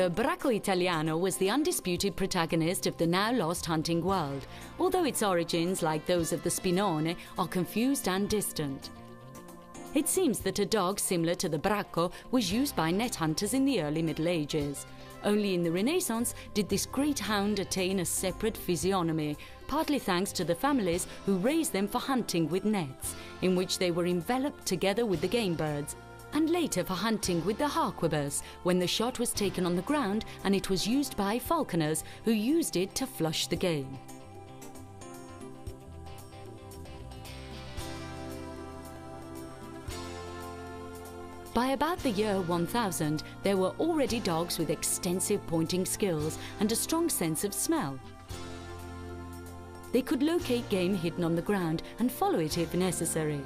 The Bracco Italiano was the undisputed protagonist of the now lost hunting world, although its origins, like those of the Spinone, are confused and distant. It seems that a dog similar to the Bracco was used by net hunters in the early Middle Ages. Only in the Renaissance did this great hound attain a separate physiognomy, partly thanks to the families who raised them for hunting with nets, in which they were enveloped together with the game birds, and later for hunting with the harquebus, when the shot was taken on the ground and it was used by falconers who used it to flush the game. By about the year 1000, there were already dogs with extensive pointing skills and a strong sense of smell. They could locate game hidden on the ground and follow it if necessary.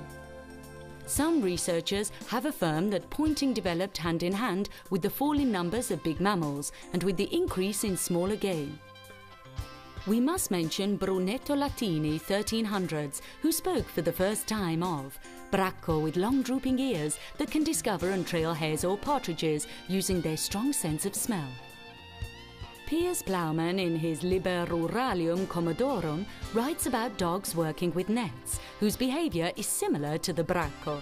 Some researchers have affirmed that pointing developed hand in hand with the fall in numbers of big mammals and with the increase in smaller game. We must mention Brunetto Latini, 1300s, who spoke for the first time of Bracco with long drooping ears that can discover and trail hares or partridges using their strong sense of smell. Piers Plowman, in his Liber Ruralium Commodorum, writes about dogs working with nets, whose behaviour is similar to the Bracco.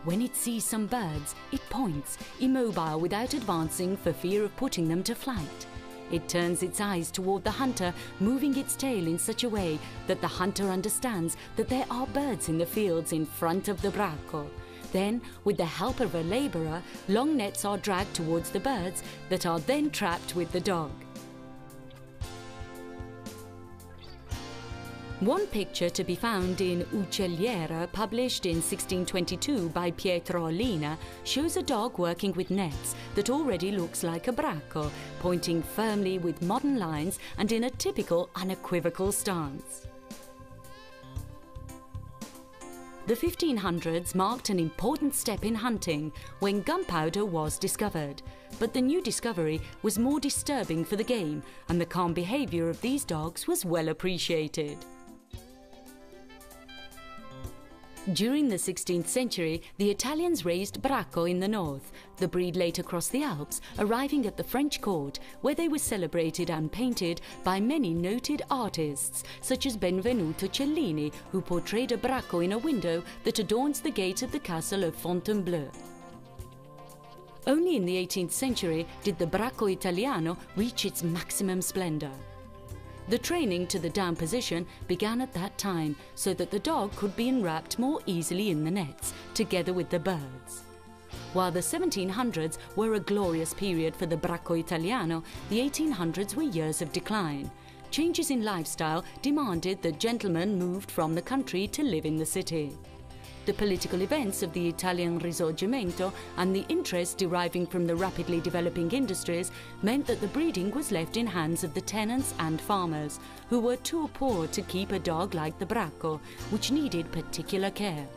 When it sees some birds, it points, immobile without advancing for fear of putting them to flight. It turns its eyes toward the hunter, moving its tail in such a way that the hunter understands that there are birds in the fields in front of the Bracco. Then, with the help of a labourer, long nets are dragged towards the birds that are then trapped with the dog. One picture to be found in Uccelliera, published in 1622 by Pietro Olina, shows a dog working with nets that already looks like a Bracco, pointing firmly with modern lines and in a typical unequivocal stance. The 1500s marked an important step in hunting when gunpowder was discovered, but the new discovery was more disturbing for the game, and the calm behaviour of these dogs was well appreciated. During the 16th century, the Italians raised Bracco in the north. The breed later crossed the Alps, arriving at the French court, where they were celebrated and painted by many noted artists, such as Benvenuto Cellini, who portrayed a Bracco in a window that adorns the gate of the castle of Fontainebleau. Only in the 18th century did the Bracco Italiano reach its maximum splendour. The training to the down position began at that time so that the dog could be enwrapped more easily in the nets, together with the birds. While the 1700s were a glorious period for the Bracco Italiano, the 1800s were years of decline. Changes in lifestyle demanded that gentlemen moved from the country to live in the city. The political events of the Italian Risorgimento and the interest deriving from the rapidly developing industries meant that the breeding was left in hands of the tenants and farmers, who were too poor to keep a dog like the Bracco, which needed particular care.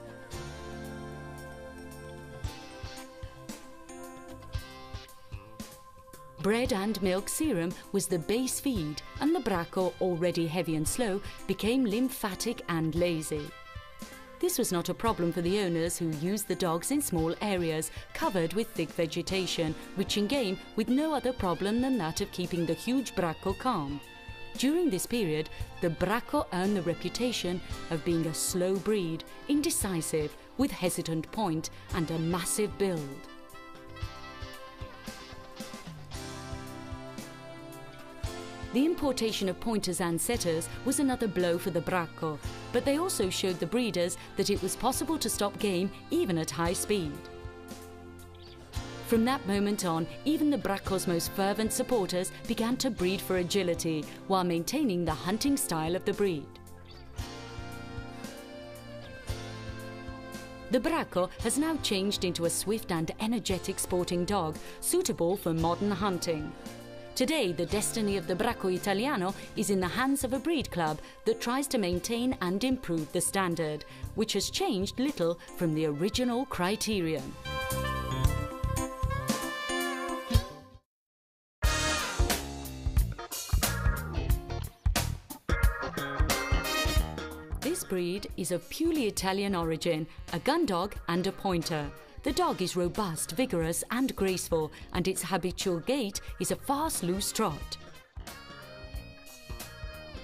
Bread and milk serum was the base feed, and the Bracco, already heavy and slow, became lymphatic and lazy. This was not a problem for the owners, who used the dogs in small areas covered with thick vegetation, rich in game, with no other problem than that of keeping the huge Bracco calm. During this period, the Bracco earned the reputation of being a slow breed, indecisive, with hesitant point and a massive build. The importation of pointers and setters was another blow for the Bracco, but they also showed the breeders that it was possible to stop game even at high speed. From that moment on, even the Bracco's most fervent supporters began to breed for agility while maintaining the hunting style of the breed. The Bracco has now changed into a swift and energetic sporting dog, suitable for modern hunting. Today, the destiny of the Bracco Italiano is in the hands of a breed club that tries to maintain and improve the standard, which has changed little from the original criterion. This breed is of purely Italian origin, a gun dog and a pointer. The dog is robust, vigorous and graceful, and its habitual gait is a fast, loose trot.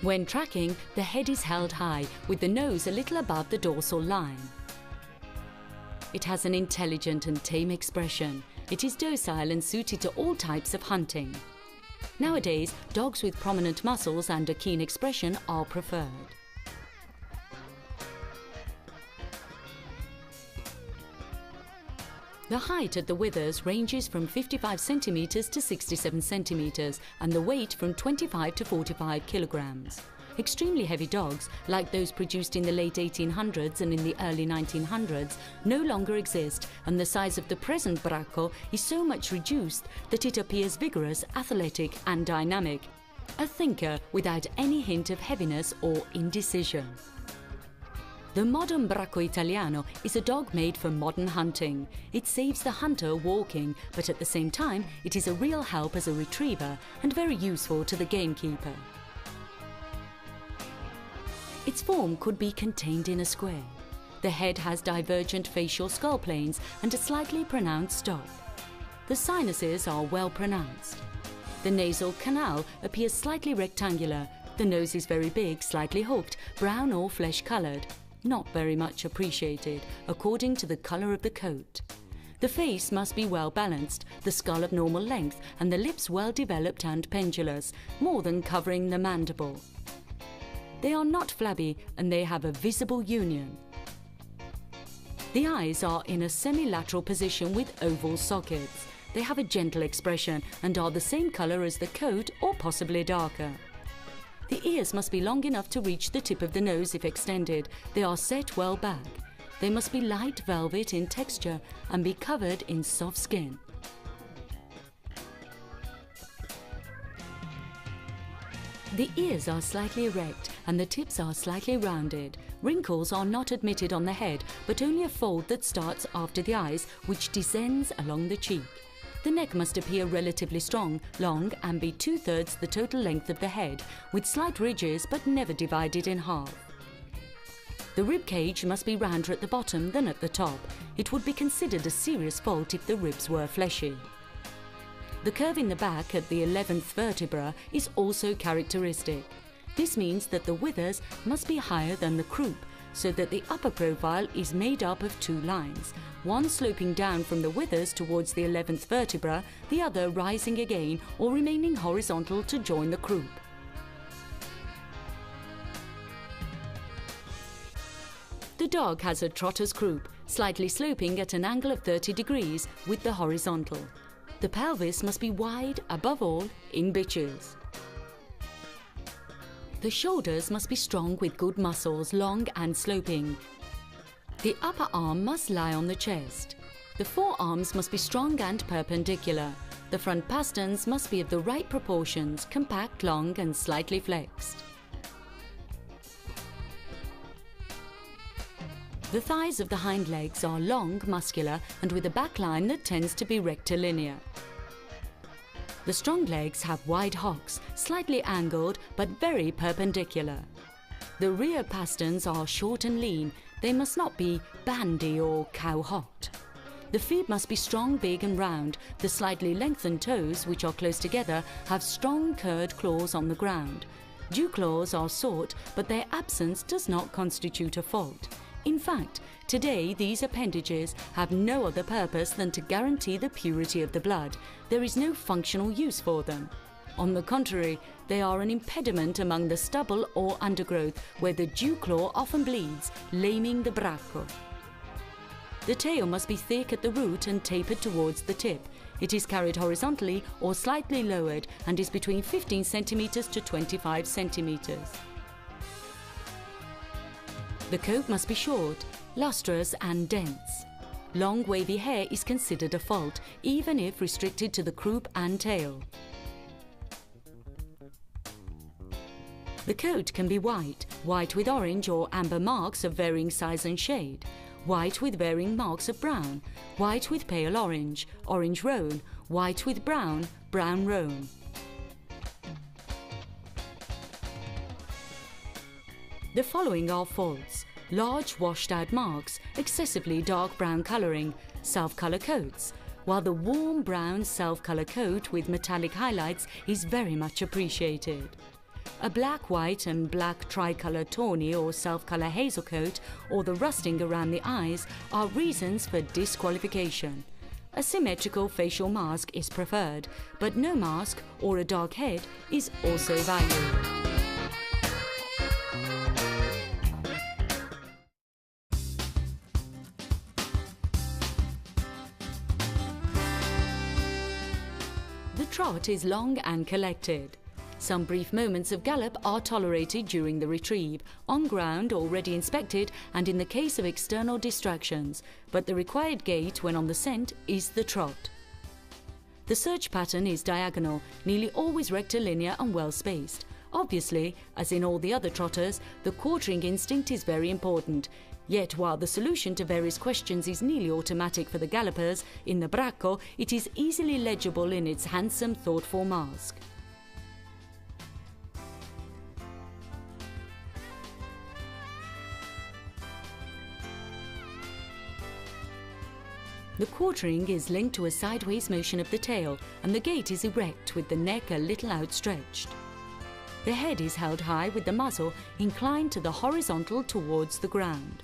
When tracking, the head is held high, with the nose a little above the dorsal line. It has an intelligent and tame expression. It is docile and suited to all types of hunting. Nowadays, dogs with prominent muscles and a keen expression are preferred. The height at the withers ranges from 55 centimeters to 67 centimeters and the weight from 25 to 45 kilograms. Extremely heavy dogs, like those produced in the late 1800s and in the early 1900s, no longer exist, and the size of the present Bracco is so much reduced that it appears vigorous, athletic and dynamic. A thinker without any hint of heaviness or indecision. The modern Bracco Italiano is a dog made for modern hunting. It saves the hunter walking, but at the same time it is a real help as a retriever and very useful to the gamekeeper. Its form could be contained in a square. The head has divergent facial skull planes and a slightly pronounced stop. The sinuses are well pronounced. The nasal canal appears slightly rectangular. The nose is very big, slightly hooked, brown or flesh-coloured. Not very much appreciated, according to the colour of the coat. The face must be well balanced, the skull of normal length, and the lips well developed and pendulous, more than covering the mandible. They are not flabby and they have a visible union. The eyes are in a semi-lateral position with oval sockets. They have a gentle expression and are the same colour as the coat or possibly darker. The ears must be long enough to reach the tip of the nose if extended. They are set well back. They must be light velvet in texture and be covered in soft skin. The ears are slightly erect and the tips are slightly rounded. Wrinkles are not admitted on the head, but only a fold that starts after the eyes, which descends along the cheek. The neck must appear relatively strong, long and be 2/3 the total length of the head, with slight ridges but never divided in half. The rib cage must be rounder at the bottom than at the top. It would be considered a serious fault if the ribs were fleshy. The curve in the back at the 11th vertebra is also characteristic. This means that the withers must be higher than the croup, so that the upper profile is made up of two lines, one sloping down from the withers towards the 11th vertebra, the other rising again or remaining horizontal to join the croup. The dog has a trotter's croup, slightly sloping at an angle of 30 degrees with the horizontal. The pelvis must be wide, above all, in bitches. The shoulders must be strong with good muscles, long and sloping. The upper arm must lie on the chest. The forearms must be strong and perpendicular. The front pasterns must be of the right proportions, compact, long and slightly flexed. The thighs of the hind legs are long, muscular and with a back line that tends to be rectilinear. The strong legs have wide hocks, slightly angled but very perpendicular. The rear pasterns are short and lean. They must not be bandy or cow-hocked. The feet must be strong, big and round. The slightly lengthened toes, which are close together, have strong curved claws on the ground. Dew claws are sought, but their absence does not constitute a fault. In fact, today these appendages have no other purpose than to guarantee the purity of the blood. There is no functional use for them. On the contrary, they are an impediment among the stubble or undergrowth, where the dew claw often bleeds, laming the bracco. The tail must be thick at the root and tapered towards the tip. It is carried horizontally or slightly lowered and is between 15 centimeters to 25 centimeters. The coat must be short, lustrous and dense. Long wavy hair is considered a fault, even if restricted to the croup and tail. The coat can be white, white with orange or amber marks of varying size and shade, white with varying marks of brown, white with pale orange, orange roan, white with brown, brown roan. The following are faults: large washed out marks, excessively dark brown colouring, self-colour coats, while the warm brown self-colour coat with metallic highlights is very much appreciated. A black, white and black tricolour tawny or self-colour hazel coat or the rusting around the eyes are reasons for disqualification. A symmetrical facial mask is preferred, but no mask or a dark head is also valued. The trot is long and collected. Some brief moments of gallop are tolerated during the retrieve, on ground already inspected and in the case of external distractions, but the required gait when on the scent is the trot. The search pattern is diagonal, nearly always rectilinear and well spaced. Obviously, as in all the other trotters, the quartering instinct is very important. Yet while the solution to various questions is nearly automatic for the gallopers, in the bracco it is easily legible in its handsome, thoughtful mask. The quartering is linked to a sideways motion of the tail, and the gait is erect with the neck a little outstretched. The head is held high with the muzzle inclined to the horizontal towards the ground.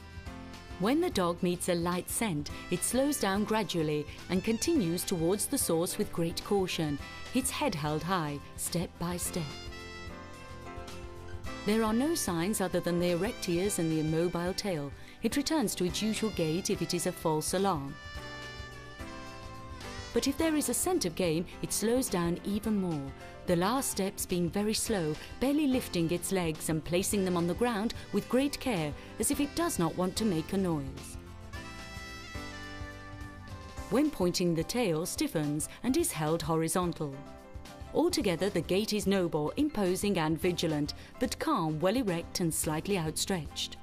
When the dog meets a light scent, it slows down gradually and continues towards the source with great caution, its head held high, step by step. There are no signs other than the erect ears and the immobile tail. It returns to its usual gait if it is a false alarm. But if there is a scent of game, it slows down even more, the last steps being very slow, barely lifting its legs and placing them on the ground with great care, as if it does not want to make a noise. When pointing, the tail stiffens and is held horizontal. Altogether, the gait is noble, imposing and vigilant, but calm, well erect and slightly outstretched.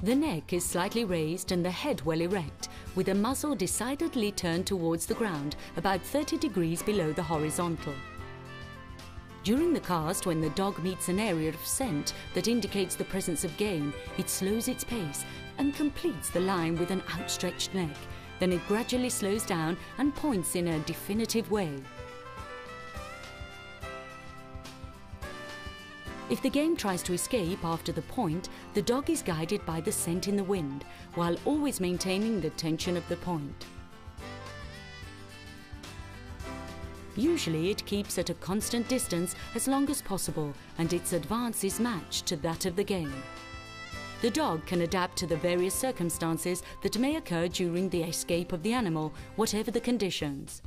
The neck is slightly raised and the head well erect, with a muzzle decidedly turned towards the ground, about 30 degrees below the horizontal. During the cast, when the dog meets an area of scent that indicates the presence of game, it slows its pace and completes the line with an outstretched neck. Then it gradually slows down and points in a definitive way. If the game tries to escape after the point, the dog is guided by the scent in the wind, while always maintaining the tension of the point. Usually it keeps at a constant distance as long as possible, and its advance is matched to that of the game. The dog can adapt to the various circumstances that may occur during the escape of the animal, whatever the conditions.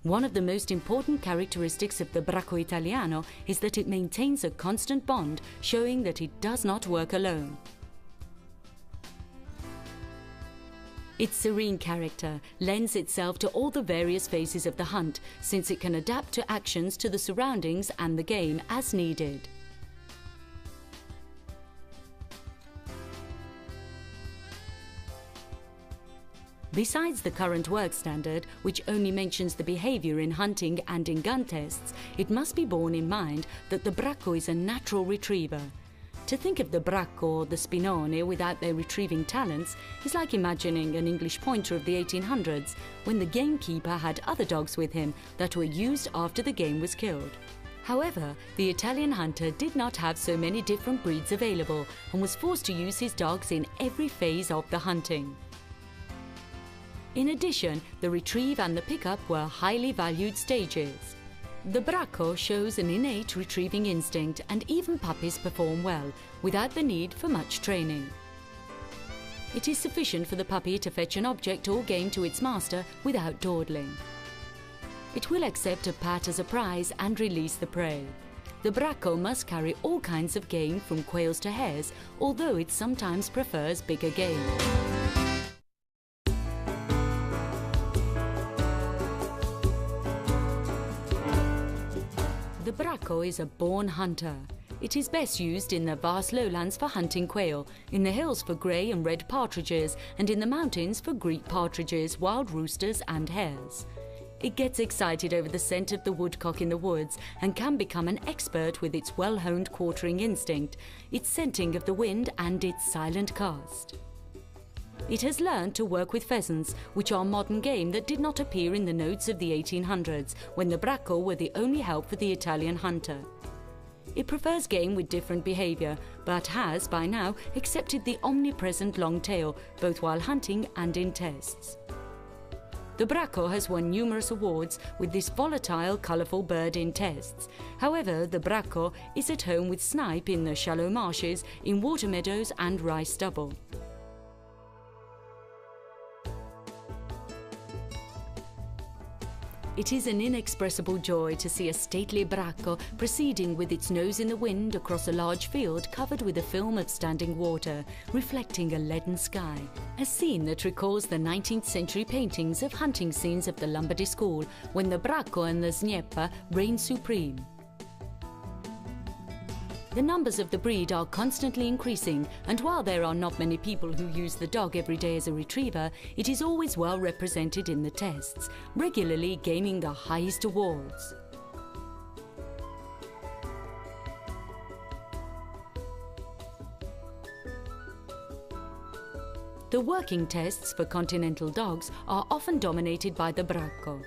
One of the most important characteristics of the Bracco Italiano is that it maintains a constant bond, showing that it does not work alone. Its serene character lends itself to all the various phases of the hunt, since it can adapt to actions to the surroundings and the game as needed. Besides the current work standard, which only mentions the behaviour in hunting and in gun tests, it must be borne in mind that the Bracco is a natural retriever. To think of the Bracco or the Spinone without their retrieving talents is like imagining an English pointer of the 1800s, when the gamekeeper had other dogs with him that were used after the game was killed. However, the Italian hunter did not have so many different breeds available and was forced to use his dogs in every phase of the hunting. In addition, the retrieve and the pickup were highly valued stages. The Bracco shows an innate retrieving instinct, and even puppies perform well, without the need for much training. It is sufficient for the puppy to fetch an object or game to its master without dawdling. It will accept a pat as a prize and release the prey. The Bracco must carry all kinds of game from quails to hares, although it sometimes prefers bigger game. The Bracco is a born hunter. It is best used in the vast lowlands for hunting quail, in the hills for grey and red partridges, and in the mountains for Greek partridges, wild roosters and hares. It gets excited over the scent of the woodcock in the woods and can become an expert with its well-honed quartering instinct, its scenting of the wind and its silent cast. It has learned to work with pheasants, which are modern game that did not appear in the notes of the 1800s, when the bracco were the only help for the Italian hunter. It prefers game with different behaviour, but has, by now, accepted the omnipresent long tail, both while hunting and in tests. The bracco has won numerous awards with this volatile, colourful bird in tests. However, the bracco is at home with snipe in the shallow marshes, in water meadows and rice stubble. It is an inexpressible joy to see a stately bracco proceeding with its nose in the wind across a large field covered with a film of standing water, reflecting a leaden sky. A scene that recalls the 19th century paintings of hunting scenes of the Lombardy school, when the bracco and the zniepa reign supreme. The numbers of the breed are constantly increasing, and while there are not many people who use the dog every day as a retriever, it is always well represented in the tests, regularly gaining the highest awards. The working tests for continental dogs are often dominated by the bracco.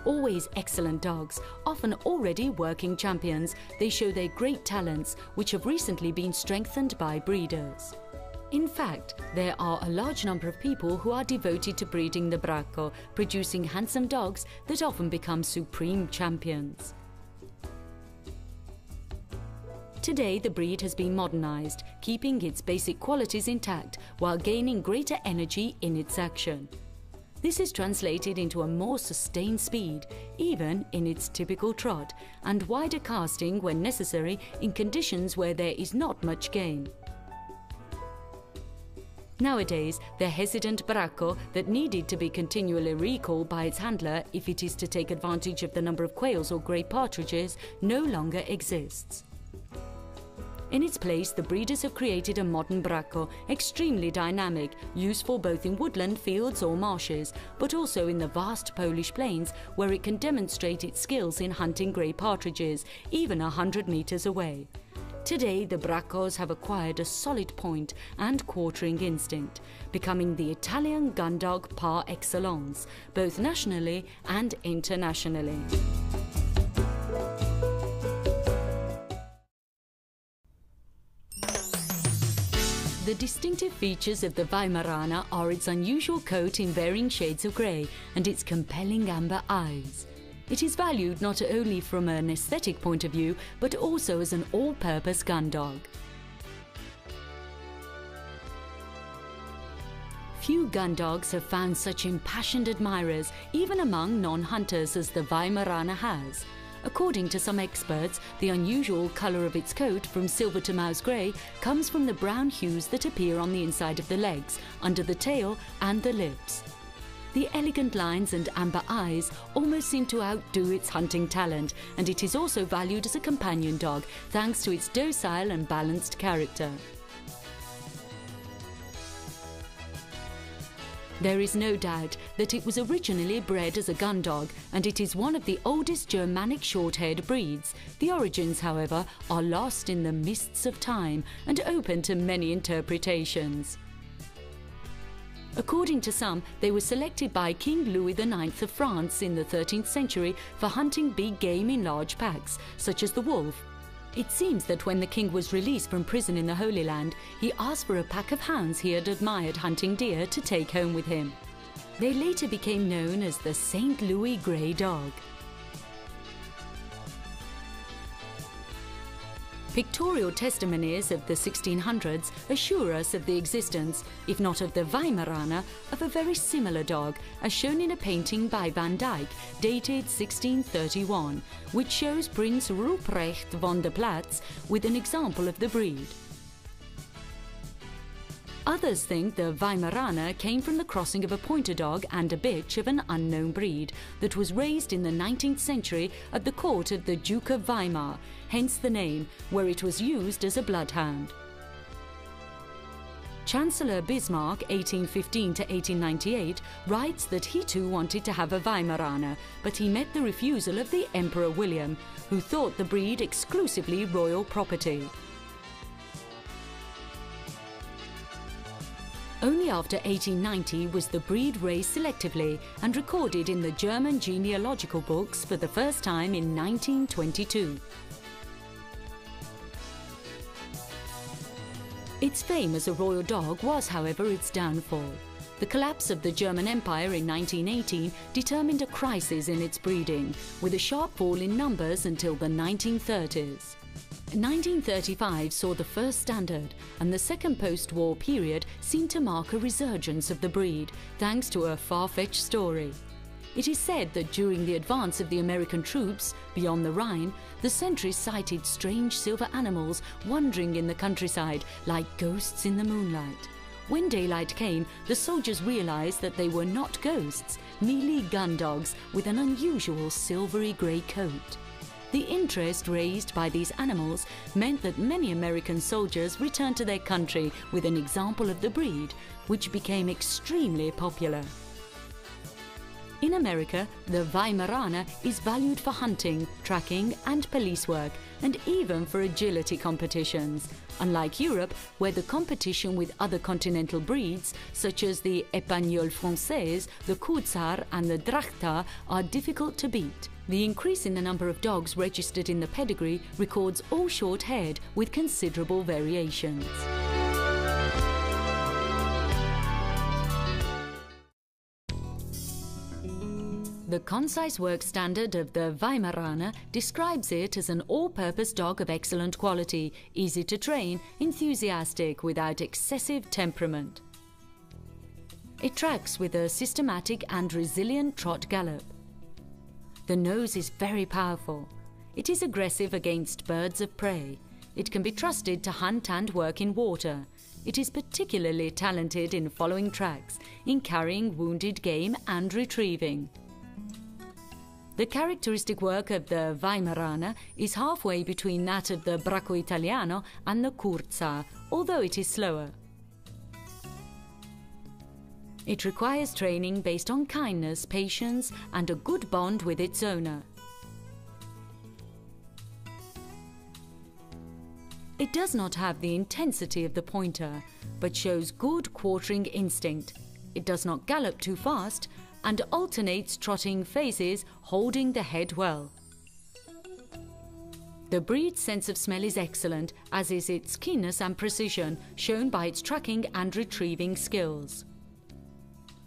Always excellent dogs, often already working champions, they show their great talents, which have recently been strengthened by breeders. In fact, there are a large number of people who are devoted to breeding the bracco, producing handsome dogs that often become supreme champions. Today, the breed has been modernized, keeping its basic qualities intact while gaining greater energy in its action. This is translated into a more sustained speed, even in its typical trot, and wider casting when necessary in conditions where there is not much game. Nowadays, the hesitant bracco that needed to be continually recalled by its handler if it is to take advantage of the number of quails or grey partridges no longer exists. In its place, the breeders have created a modern bracco, extremely dynamic, useful both in woodland, fields or marshes, but also in the vast Polish plains where it can demonstrate its skills in hunting grey partridges, even 100 metres away. Today, the braccos have acquired a solid point and quartering instinct, becoming the Italian gun dog par excellence, both nationally and internationally. The distinctive features of the Weimaraner are its unusual coat in varying shades of grey and its compelling amber eyes. It is valued not only from an aesthetic point of view, but also as an all-purpose gun dog. Few gun dogs have found such impassioned admirers, even among non-hunters, as the Weimaraner has. According to some experts, the unusual colour of its coat, from silver to mouse grey, comes from the brown hues that appear on the inside of the legs, under the tail and the lips. The elegant lines and amber eyes almost seem to outdo its hunting talent, and it is also valued as a companion dog, thanks to its docile and balanced character. There is no doubt that it was originally bred as a gun dog, and it is one of the oldest Germanic short-haired breeds. The origins, however, are lost in the mists of time and open to many interpretations. According to some, they were selected by King Louis IX of France in the 13th century for hunting big game in large packs, such as the wolf. It seems that when the king was released from prison in the Holy Land, he asked for a pack of hounds he had admired hunting deer to take home with him. They later became known as the St. Louis Grey Dog. Pictorial testimonies of the 1600s assure us of the existence, if not of the Weimaraner, of a very similar dog, as shown in a painting by Van Dyck, dated 1631, which shows Prince Ruprecht von der Platz with an example of the breed. Others think the Weimaraner came from the crossing of a pointer dog and a bitch of an unknown breed that was raised in the 19th century at the court of the Duke of Weimar, hence the name, where it was used as a bloodhound. Chancellor Bismarck, 1815 to 1898, writes that he too wanted to have a Weimaraner, but he met the refusal of the Emperor William, who thought the breed exclusively royal property. Only after 1890 was the breed raised selectively and recorded in the German genealogical books for the first time in 1922. Its fame as a royal dog was, however, its downfall. The collapse of the German Empire in 1918 determined a crisis in its breeding, with a sharp fall in numbers until the 1930s. 1935 saw the first standard, and the second post-war period seemed to mark a resurgence of the breed, thanks to a far-fetched story. It is said that during the advance of the American troops beyond the Rhine, the sentries sighted strange silver animals wandering in the countryside like ghosts in the moonlight. When daylight came, the soldiers realized that they were not ghosts, merely gun dogs with an unusual silvery grey coat. The interest raised by these animals meant that many American soldiers returned to their country with an example of the breed, which became extremely popular. In America, the Weimaraner is valued for hunting, tracking and police work, and even for agility competitions. Unlike Europe, where the competition with other continental breeds, such as the Espagnol Française, the Kurzhaar and the Drachter, are difficult to beat. The increase in the number of dogs registered in the pedigree records all short-haired with considerable variations. The concise work standard of the Weimaraner describes it as an all-purpose dog of excellent quality, easy to train, enthusiastic, without excessive temperament. It tracks with a systematic and resilient trot gallop. The nose is very powerful. It is aggressive against birds of prey. It can be trusted to hunt and work in water. It is particularly talented in following tracks, in carrying wounded game and retrieving. The characteristic work of the Weimaraner is halfway between that of the Bracco Italiano and the Kurzhaar, although it is slower. It requires training based on kindness, patience, and a good bond with its owner. It does not have the intensity of the pointer, but shows good quartering instinct. It does not gallop too fast and alternates trotting phases, holding the head well. The breed's sense of smell is excellent, as is its keenness and precision, shown by its tracking and retrieving skills.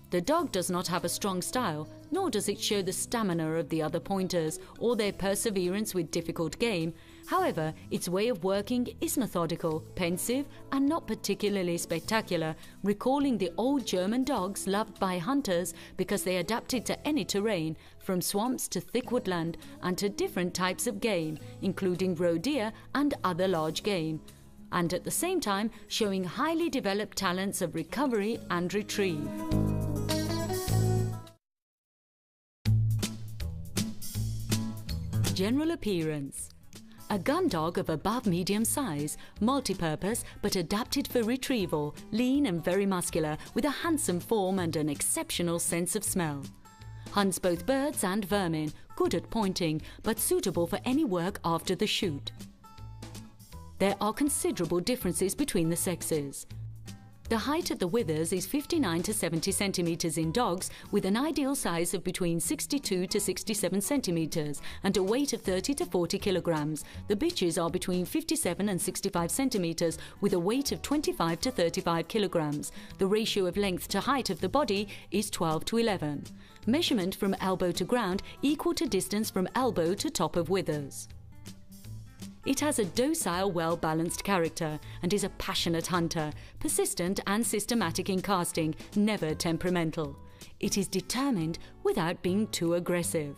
The dog does not have a strong style, nor does it show the stamina of the other pointers or their perseverance with difficult game. However, its way of working is methodical, pensive, and not particularly spectacular, recalling the old German dogs loved by hunters because they adapted to any terrain, from swamps to thick woodland and to different types of game, including roe deer and other large game, and at the same time showing highly developed talents of recovery and retrieve. General appearance. A gun dog of above medium size, multi-purpose but adapted for retrieval, lean and very muscular, with a handsome form and an exceptional sense of smell. Hunts both birds and vermin, good at pointing, but suitable for any work after the shoot. There are considerable differences between the sexes. The height at the withers is 59 to 70 centimeters in dogs, with an ideal size of between 62 to 67 centimeters and a weight of 30 to 40 kilograms. The bitches are between 57 and 65 centimeters with a weight of 25 to 35 kilograms. The ratio of length to height of the body is 12 to 11. Measurement from elbow to ground equal to distance from elbow to top of withers. It has a docile, well-balanced character and is a passionate hunter, persistent and systematic in casting, never temperamental. It is determined without being too aggressive.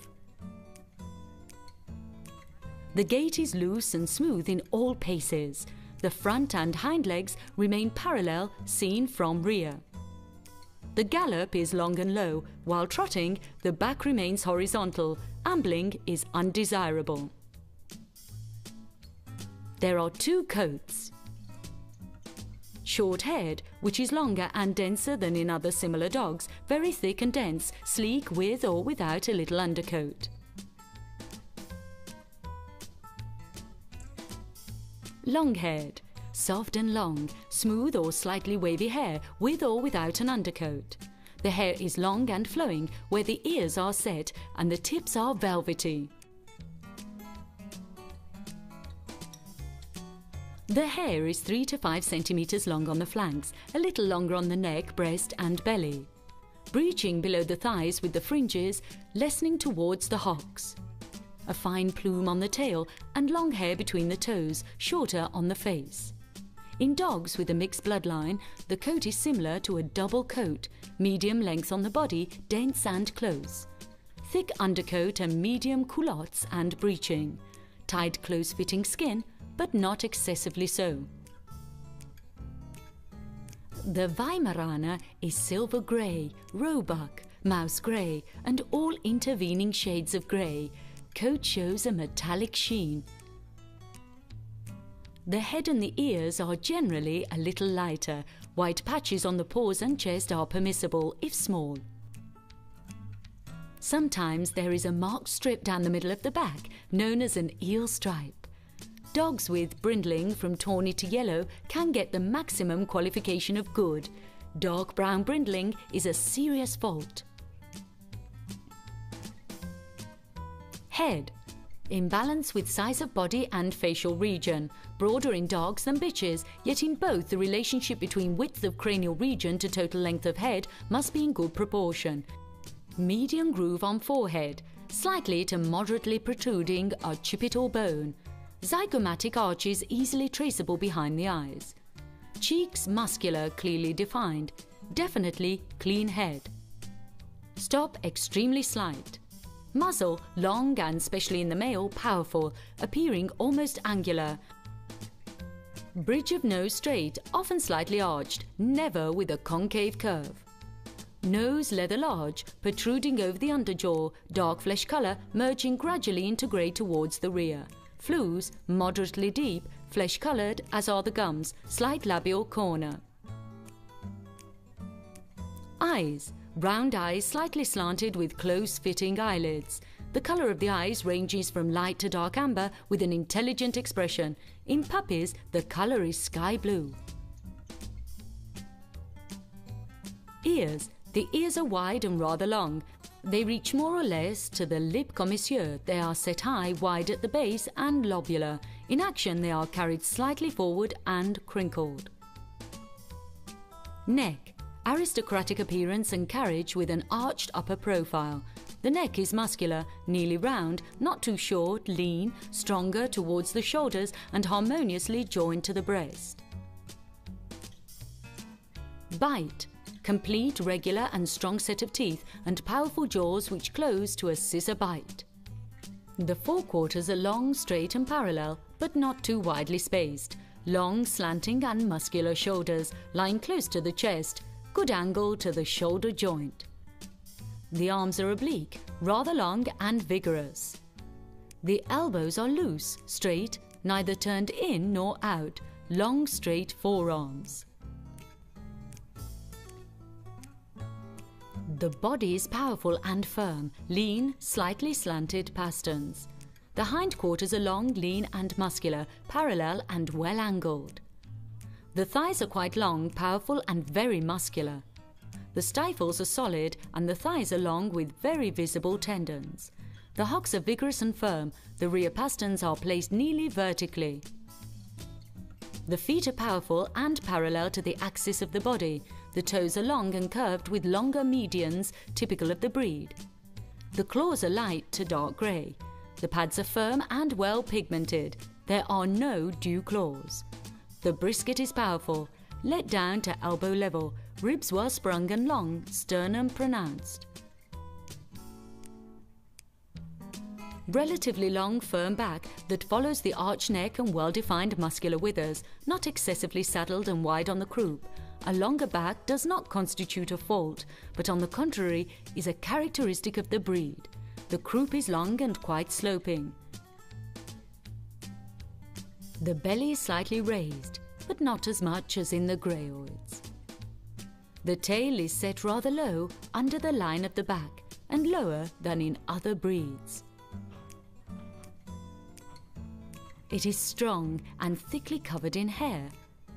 The gait is loose and smooth in all paces. The front and hind legs remain parallel, seen from rear. The gallop is long and low, while trotting, the back remains horizontal. Ambling is undesirable. There are two coats. Short-haired, which is longer and denser than in other similar dogs, very thick and dense, sleek with or without a little undercoat. Long-haired, soft and long, smooth or slightly wavy hair with or without an undercoat. The hair is long and flowing where the ears are set and the tips are velvety. The hair is 3 to 5 centimeters long on the flanks, a little longer on the neck, breast and belly. Breaching below the thighs with the fringes, lessening towards the hocks. A fine plume on the tail and long hair between the toes, shorter on the face. In dogs with a mixed bloodline, the coat is similar to a double coat, medium length on the body, dense and close. Thick undercoat and medium culottes and breeching. Tight close-fitting skin, but not excessively so. The Weimaraner is silver grey, roebuck, mouse grey and all intervening shades of grey. Coat shows a metallic sheen. The head and the ears are generally a little lighter. White patches on the paws and chest are permissible if small. Sometimes there is a marked strip down the middle of the back, known as an eel stripe. Dogs with brindling from tawny to yellow can get the maximum qualification of good. Dark brown brindling is a serious fault. Head. Imbalance with size of body and facial region. Broader in dogs than bitches, yet in both the relationship between width of cranial region to total length of head must be in good proportion. Medium groove on forehead, slightly to moderately protruding occipital bone. Zygomatic arches easily traceable behind the eyes. Cheeks muscular, clearly defined. Definitely clean head. Stop extremely slight. Muzzle long and, especially in the male, powerful, appearing almost angular. Bridge of nose straight, often slightly arched, never with a concave curve. Nose leather large, protruding over the underjaw, dark flesh colour, merging gradually into grey towards the rear. Flews moderately deep, flesh coloured as are the gums, slight labial corner. Eyes. Round eyes slightly slanted with close-fitting eyelids. The colour of the eyes ranges from light to dark amber with an intelligent expression. In puppies, the colour is sky blue. Ears. The ears are wide and rather long. They reach more or less to the lip commissure. They are set high, wide at the base and lobular. In action, they are carried slightly forward and crinkled. Neck. Aristocratic appearance and carriage with an arched upper profile. The neck is muscular, nearly round, not too short, lean, stronger towards the shoulders and harmoniously joined to the breast. Bite. Complete, regular and strong set of teeth and powerful jaws which close to a scissor bite. The forequarters are long, straight and parallel, but not too widely spaced. Long, slanting and muscular shoulders, lying close to the chest. Good angle to the shoulder joint. The arms are oblique, rather long and vigorous. The elbows are loose, straight, neither turned in nor out, long straight forearms. The body is powerful and firm, lean, slightly slanted pasterns. The hindquarters are long, lean and muscular, parallel and well angled. The thighs are quite long, powerful and very muscular. The stifles are solid and the thighs are long with very visible tendons. The hocks are vigorous and firm. The rear pasterns are placed nearly vertically. The feet are powerful and parallel to the axis of the body. The toes are long and curved with longer medians, typical of the breed. The claws are light to dark grey. The pads are firm and well pigmented. There are no dew claws. The brisket is powerful, let down to elbow level, ribs well sprung and long, sternum pronounced. Relatively long, firm back that follows the arched neck and well-defined muscular withers, not excessively saddled and wide on the croup. A longer back does not constitute a fault, but on the contrary is a characteristic of the breed. The croup is long and quite sloping. The belly is slightly raised. but not as much as in the greyoids. The tail is set rather low under the line of the back and lower than in other breeds. It is strong and thickly covered in hair.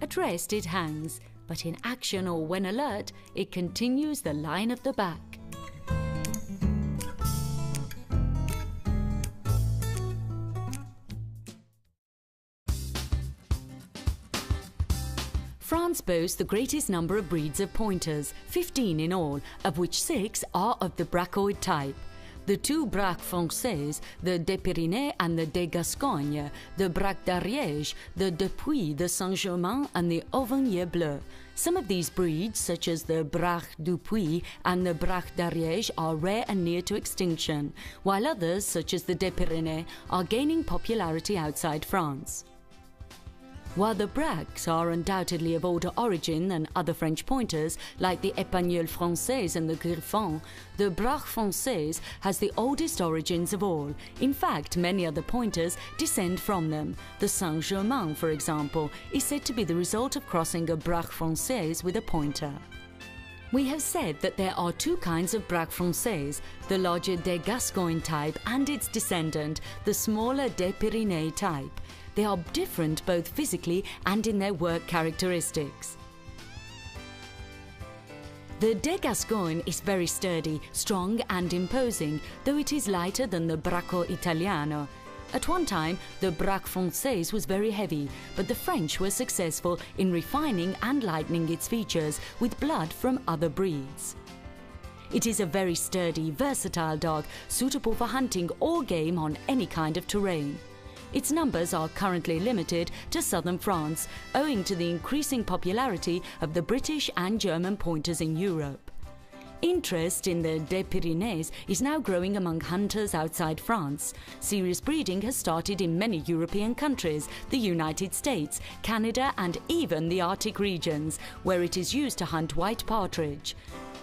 At rest it hangs, but in action or when alert, it continues the line of the back. France boasts the greatest number of breeds of pointers, 15 in all, of which 6 are of the Bracoid type. The 2 Braques Françaises, the de Pyrénées and the de Gascogne, the Braque d'Ariège, the de Puy, the Saint-Germain and the Auvergne Bleu. Some of these breeds, such as the Braque du Puy and the Braque d'Ariège, are rare and near to extinction, while others, such as the de Pyrénées, are gaining popularity outside France. While the Braques are undoubtedly of older origin than other French pointers, like the Spaniel Français and the Griffon, the Braque Français has the oldest origins of all. In fact, many other pointers descend from them. The Saint-Germain, for example, is said to be the result of crossing a Braque Français with a pointer. We have said that there are 2 kinds of Braque Français, the larger de Gascogne type and its descendant, the smaller de Pyrénées type. They are different both physically and in their work characteristics. The de Gascogne is very sturdy, strong and imposing, though it is lighter than the Bracco Italiano. At one time, the Braque Français was very heavy, but the French were successful in refining and lightening its features with blood from other breeds. It is a very sturdy, versatile dog, suitable for hunting or game on any kind of terrain. Its numbers are currently limited to southern France, owing to the increasing popularity of the British and German pointers in Europe. Interest in the de Pyrénées is now growing among hunters outside France. Serious breeding has started in many European countries, the United States, Canada and even the Arctic regions, where it is used to hunt white partridge.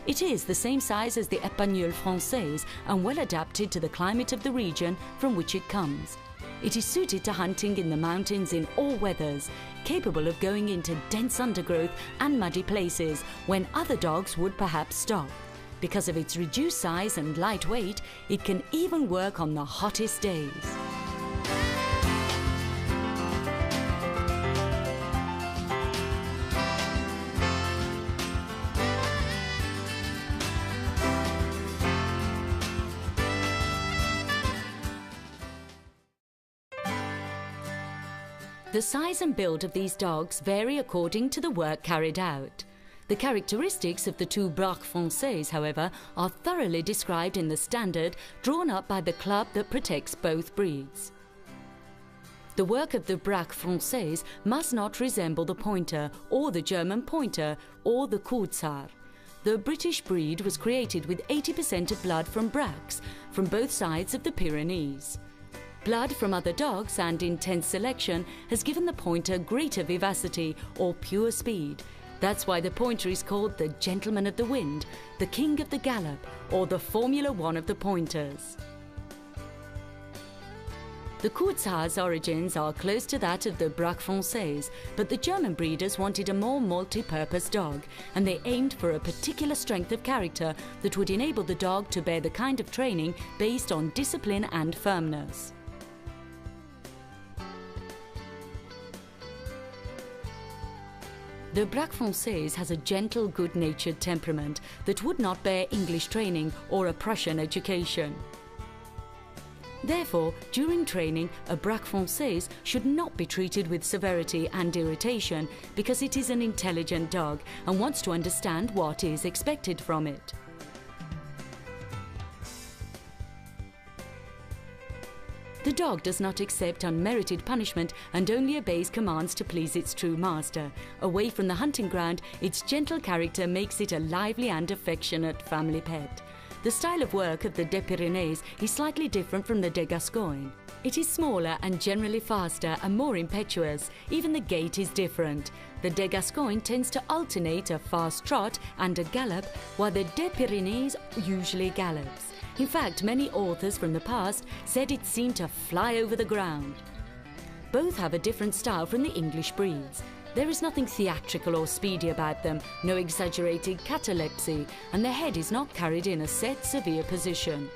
It is the same size as the Spaniel Français and well adapted to the climate of the region from which it comes. It is suited to hunting in the mountains in all weathers, capable of going into dense undergrowth and muddy places when other dogs would perhaps stop. Because of its reduced size and light weight, it can even work on the hottest days. The size and build of these dogs vary according to the work carried out. The characteristics of the 2 Braque Français, however, are thoroughly described in the standard drawn up by the club that protects both breeds. The work of the Braque Français must not resemble the pointer, or the German pointer, or the Kurzhaar. The British breed was created with 80% of blood from Braques, from both sides of the Pyrenees. Blood from other dogs and intense selection has given the pointer greater vivacity or pure speed. That's why the pointer is called the Gentleman of the Wind, the King of the Gallop, or the Formula One of the pointers. The Kurzhaar's origins are close to that of the Braque Français, but the German breeders wanted a more multi-purpose dog, and they aimed for a particular strength of character that would enable the dog to bear the kind of training based on discipline and firmness. The Braque Français has a gentle, good-natured temperament that would not bear English training or a Prussian education. Therefore, during training, a Braque Français should not be treated with severity and irritation because it is an intelligent dog and wants to understand what is expected from it. The dog does not accept unmerited punishment and only obeys commands to please its true master. Away from the hunting ground, its gentle character makes it a lively and affectionate family pet. The style of work of the de Pyrénées is slightly different from the de Gascogne. It is smaller and generally faster and more impetuous. Even the gait is different. The de Gascogne tends to alternate a fast trot and a gallop, while the de Pyrénées usually gallops. In fact, many authors from the past said it seemed to fly over the ground. Both have a different style from the English breeds. There is nothing theatrical or speedy about them, no exaggerated catalepsy, and their head is not carried in a set, severe position.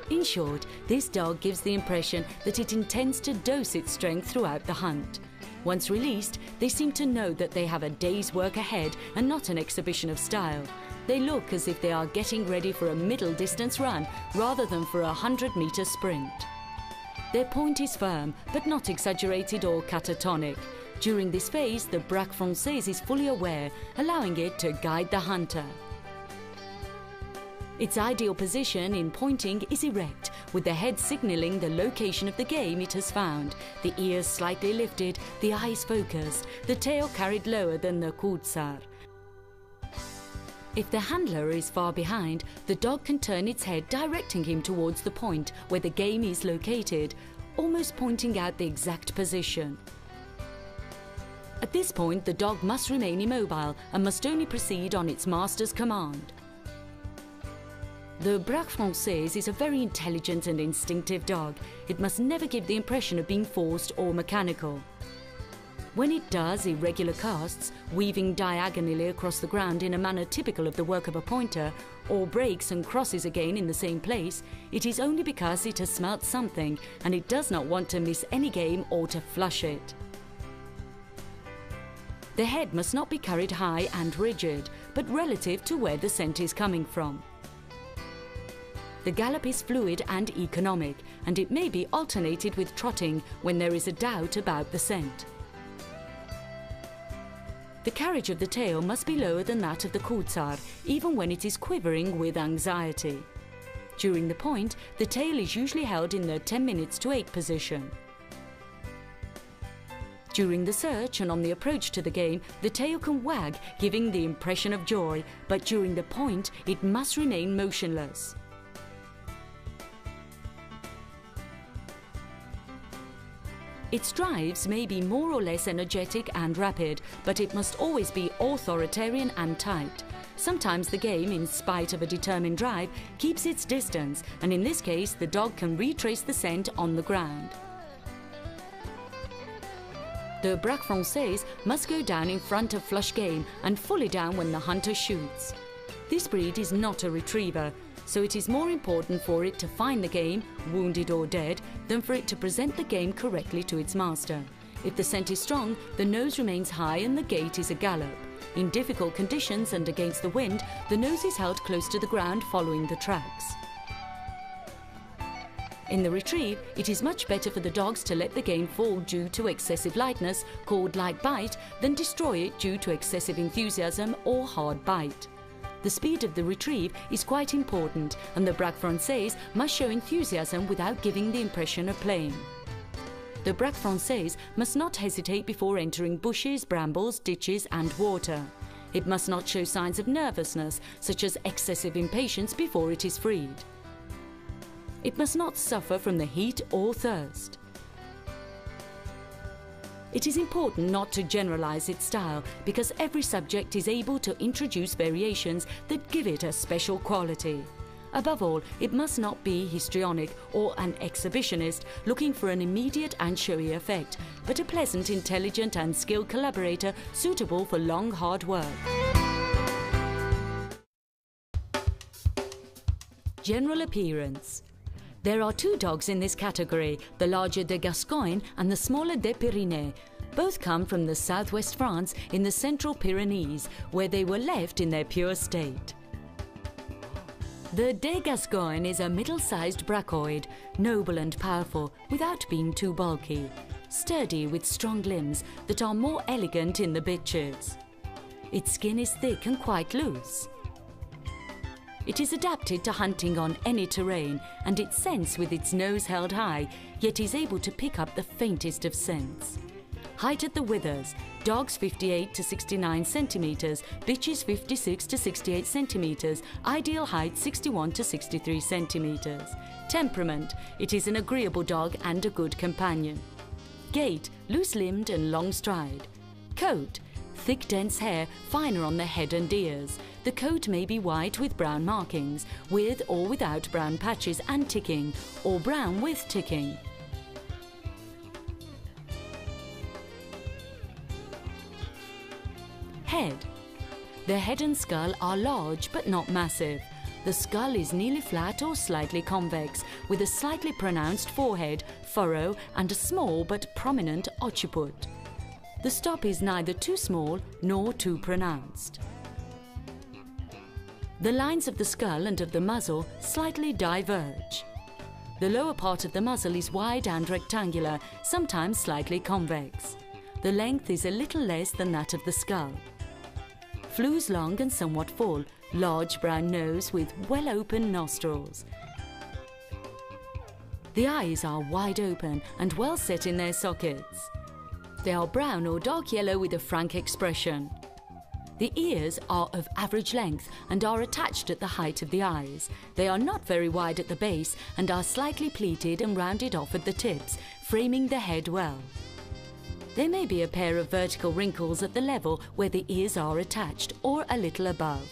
In short, this dog gives the impression that it intends to dose its strength throughout the hunt. Once released, they seem to know that they have a day's work ahead and not an exhibition of style. They look as if they are getting ready for a middle distance run rather than for a 100-meter sprint. Their point is firm, but not exaggerated or catatonic. During this phase, the Braque Française is fully aware, allowing it to guide the hunter. Its ideal position in pointing is erect, with the head signalling the location of the game it has found, the ears slightly lifted, the eyes focused, the tail carried lower than the kurzar. If the handler is far behind, the dog can turn its head, directing him towards the point where the game is located, almost pointing out the exact position. At this point, the dog must remain immobile and must only proceed on its master's command. The Braque Française is a very intelligent and instinctive dog. It must never give the impression of being forced or mechanical. When it does irregular casts, weaving diagonally across the ground in a manner typical of the work of a pointer, or breaks and crosses again in the same place, it is only because it has smelt something and it does not want to miss any game or to flush it. The head must not be carried high and rigid, but relative to where the scent is coming from. The gallop is fluid and economic, and it may be alternated with trotting when there is a doubt about the scent. The carriage of the tail must be lower than that of the kurzar, even when it is quivering with anxiety. During the point, the tail is usually held in the 10 minutes to 8 position. During the search and on the approach to the game, the tail can wag, giving the impression of joy, but during the point, it must remain motionless. Its drives may be more or less energetic and rapid, but it must always be authoritarian and tight. Sometimes the game, in spite of a determined drive, keeps its distance, and in this case the dog can retrace the scent on the ground. The Braque Française must go down in front of flush game and fully down when the hunter shoots. This breed is not a retriever, so it is more important for it to find the game, wounded or dead, than for it to present the game correctly to its master. If the scent is strong, the nose remains high and the gait is a gallop. In difficult conditions and against the wind, the nose is held close to the ground following the tracks. In the retrieve, it is much better for the dogs to let the game fall due to excessive lightness, called light bite, than destroy it due to excessive enthusiasm or hard bite. The speed of the retrieve is quite important, and the Braque Française must show enthusiasm without giving the impression of playing. The Braque Française must not hesitate before entering bushes, brambles, ditches and water. It must not show signs of nervousness, such as excessive impatience before it is freed. It must not suffer from the heat or thirst. It is important not to generalize its style, because every subject is able to introduce variations that give it a special quality. Above all, it must not be histrionic or an exhibitionist looking for an immediate and showy effect, but a pleasant, intelligent and skilled collaborator suitable for long, hard work. General appearance. There are two dogs in this category, the larger de Gascogne and the smaller de Pyrénées. Both come from the southwest France in the central Pyrenees, where they were left in their pure state. The de Gascogne is a middle-sized brachoid, noble and powerful without being too bulky, sturdy with strong limbs that are more elegant in the bitches. Its skin is thick and quite loose. It is adapted to hunting on any terrain, and it scents with its nose held high, yet is able to pick up the faintest of scents. Height at the withers: dogs 58 to 69 centimeters, bitches 56 to 68 centimeters, ideal height 61 to 63 centimeters. Temperament: it is an agreeable dog and a good companion. Gait: loose-limbed and long stride. Coat: thick dense hair, finer on the head and ears. The coat may be white with brown markings, with or without brown patches and ticking, or brown with ticking. Head. The head and skull are large but not massive. The skull is nearly flat or slightly convex, with a slightly pronounced forehead, furrow and a small but prominent occiput. The stop is neither too small nor too pronounced. The lines of the skull and of the muzzle slightly diverge. The lower part of the muzzle is wide and rectangular, sometimes slightly convex. The length is a little less than that of the skull. Flews long and somewhat full, large brown nose with well-opened nostrils. The eyes are wide open and well set in their sockets. They are brown or dark yellow with a frank expression. The ears are of average length and are attached at the height of the eyes. They are not very wide at the base and are slightly pleated and rounded off at the tips, framing the head well. There may be a pair of vertical wrinkles at the level where the ears are attached, or a little above.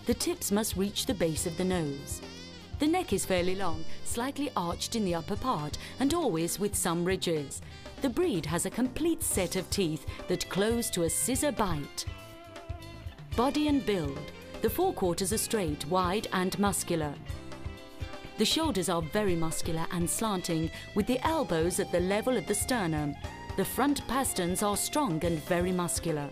The tips must reach the base of the nose. The neck is fairly long, slightly arched in the upper part and always with some ridges. The breed has a complete set of teeth that close to a scissor bite. Body and build. The forequarters are straight, wide and muscular. The shoulders are very muscular and slanting, with the elbows at the level of the sternum. The front pasterns are strong and very muscular.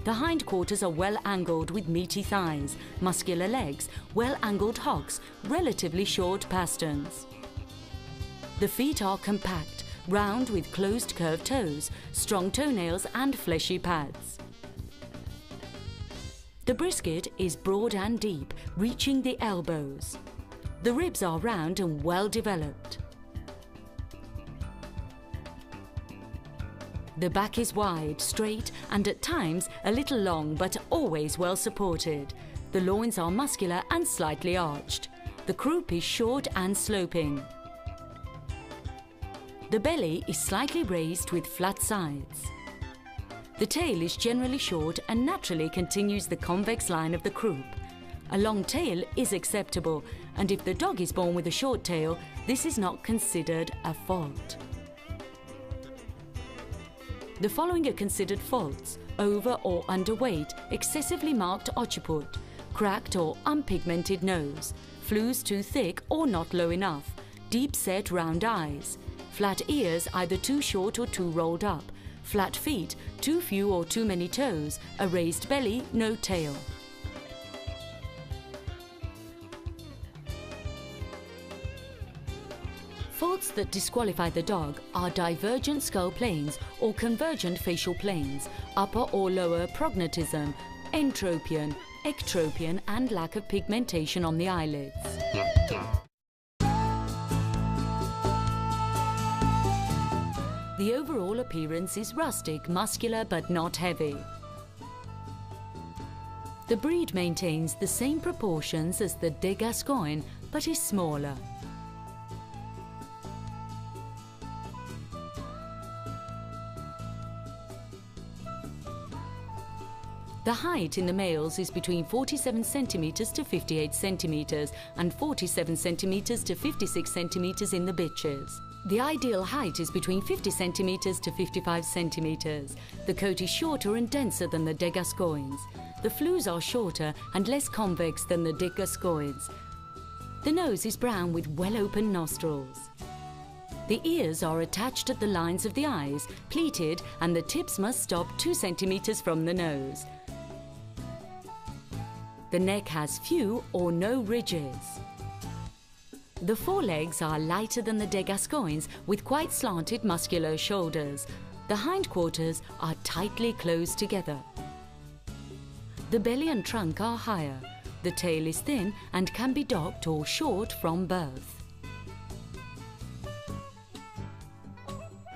The hindquarters are well angled with meaty thighs, muscular legs, well angled hocks, relatively short pasterns. The feet are compact, round with closed curved toes, strong toenails and fleshy pads. The brisket is broad and deep, reaching the elbows. The ribs are round and well developed. The back is wide, straight and at times a little long, but always well supported. The loins are muscular and slightly arched. The croup is short and sloping. The belly is slightly raised with flat sides. The tail is generally short and naturally continues the convex line of the croup. A long tail is acceptable, and if the dog is born with a short tail, this is not considered a fault. The following are considered faults: over or underweight, excessively marked occiput, cracked or unpigmented nose, flews too thick or not low enough, deep-set round eyes, flat ears either too short or too rolled up, flat feet, too few or too many toes, a raised belly, no tail. Faults that disqualify the dog are divergent skull planes or convergent facial planes, upper or lower prognatism, entropion, ectropion and lack of pigmentation on the eyelids. The overall appearance is rustic, muscular but not heavy. The breed maintains the same proportions as the de Gascogne but is smaller. The height in the males is between 47 centimeters to 58 centimeters and 47 centimeters to 56 centimeters in the bitches. The ideal height is between 50 centimeters to 55 centimeters. The coat is shorter and denser than the de Gascognes. The flews are shorter and less convex than the de Gascognes. The nose is brown with well-opened nostrils. The ears are attached at the lines of the eyes, pleated, and the tips must stop 2 centimeters from the nose. The neck has few or no ridges. The forelegs are lighter than the de Gascognes with quite slanted muscular shoulders. The hindquarters are tightly closed together. The belly and trunk are higher. The tail is thin and can be docked or short from birth.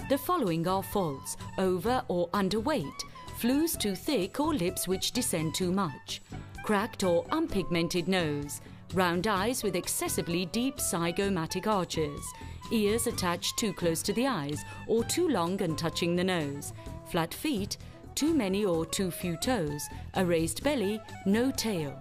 The following are faults: over or underweight, flews too thick or lips which descend too much, cracked or unpigmented nose, round eyes with excessively deep zygomatic arches, ears attached too close to the eyes or too long and touching the nose, flat feet, too many or too few toes, a raised belly, no tail.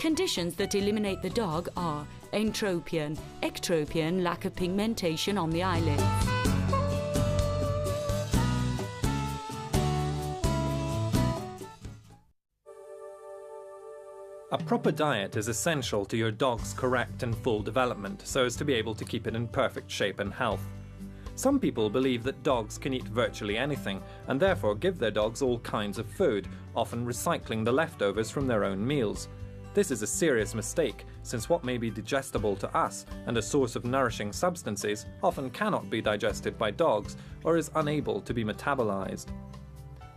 Conditions that eliminate the dog are entropion, ectropion, lack of pigmentation on the eyelids. A proper diet is essential to your dog's correct and full development, so as to be able to keep it in perfect shape and health. Some people believe that dogs can eat virtually anything, and therefore give their dogs all kinds of food, often recycling the leftovers from their own meals. This is a serious mistake, since what may be digestible to us and a source of nourishing substances often cannot be digested by dogs or is unable to be metabolized.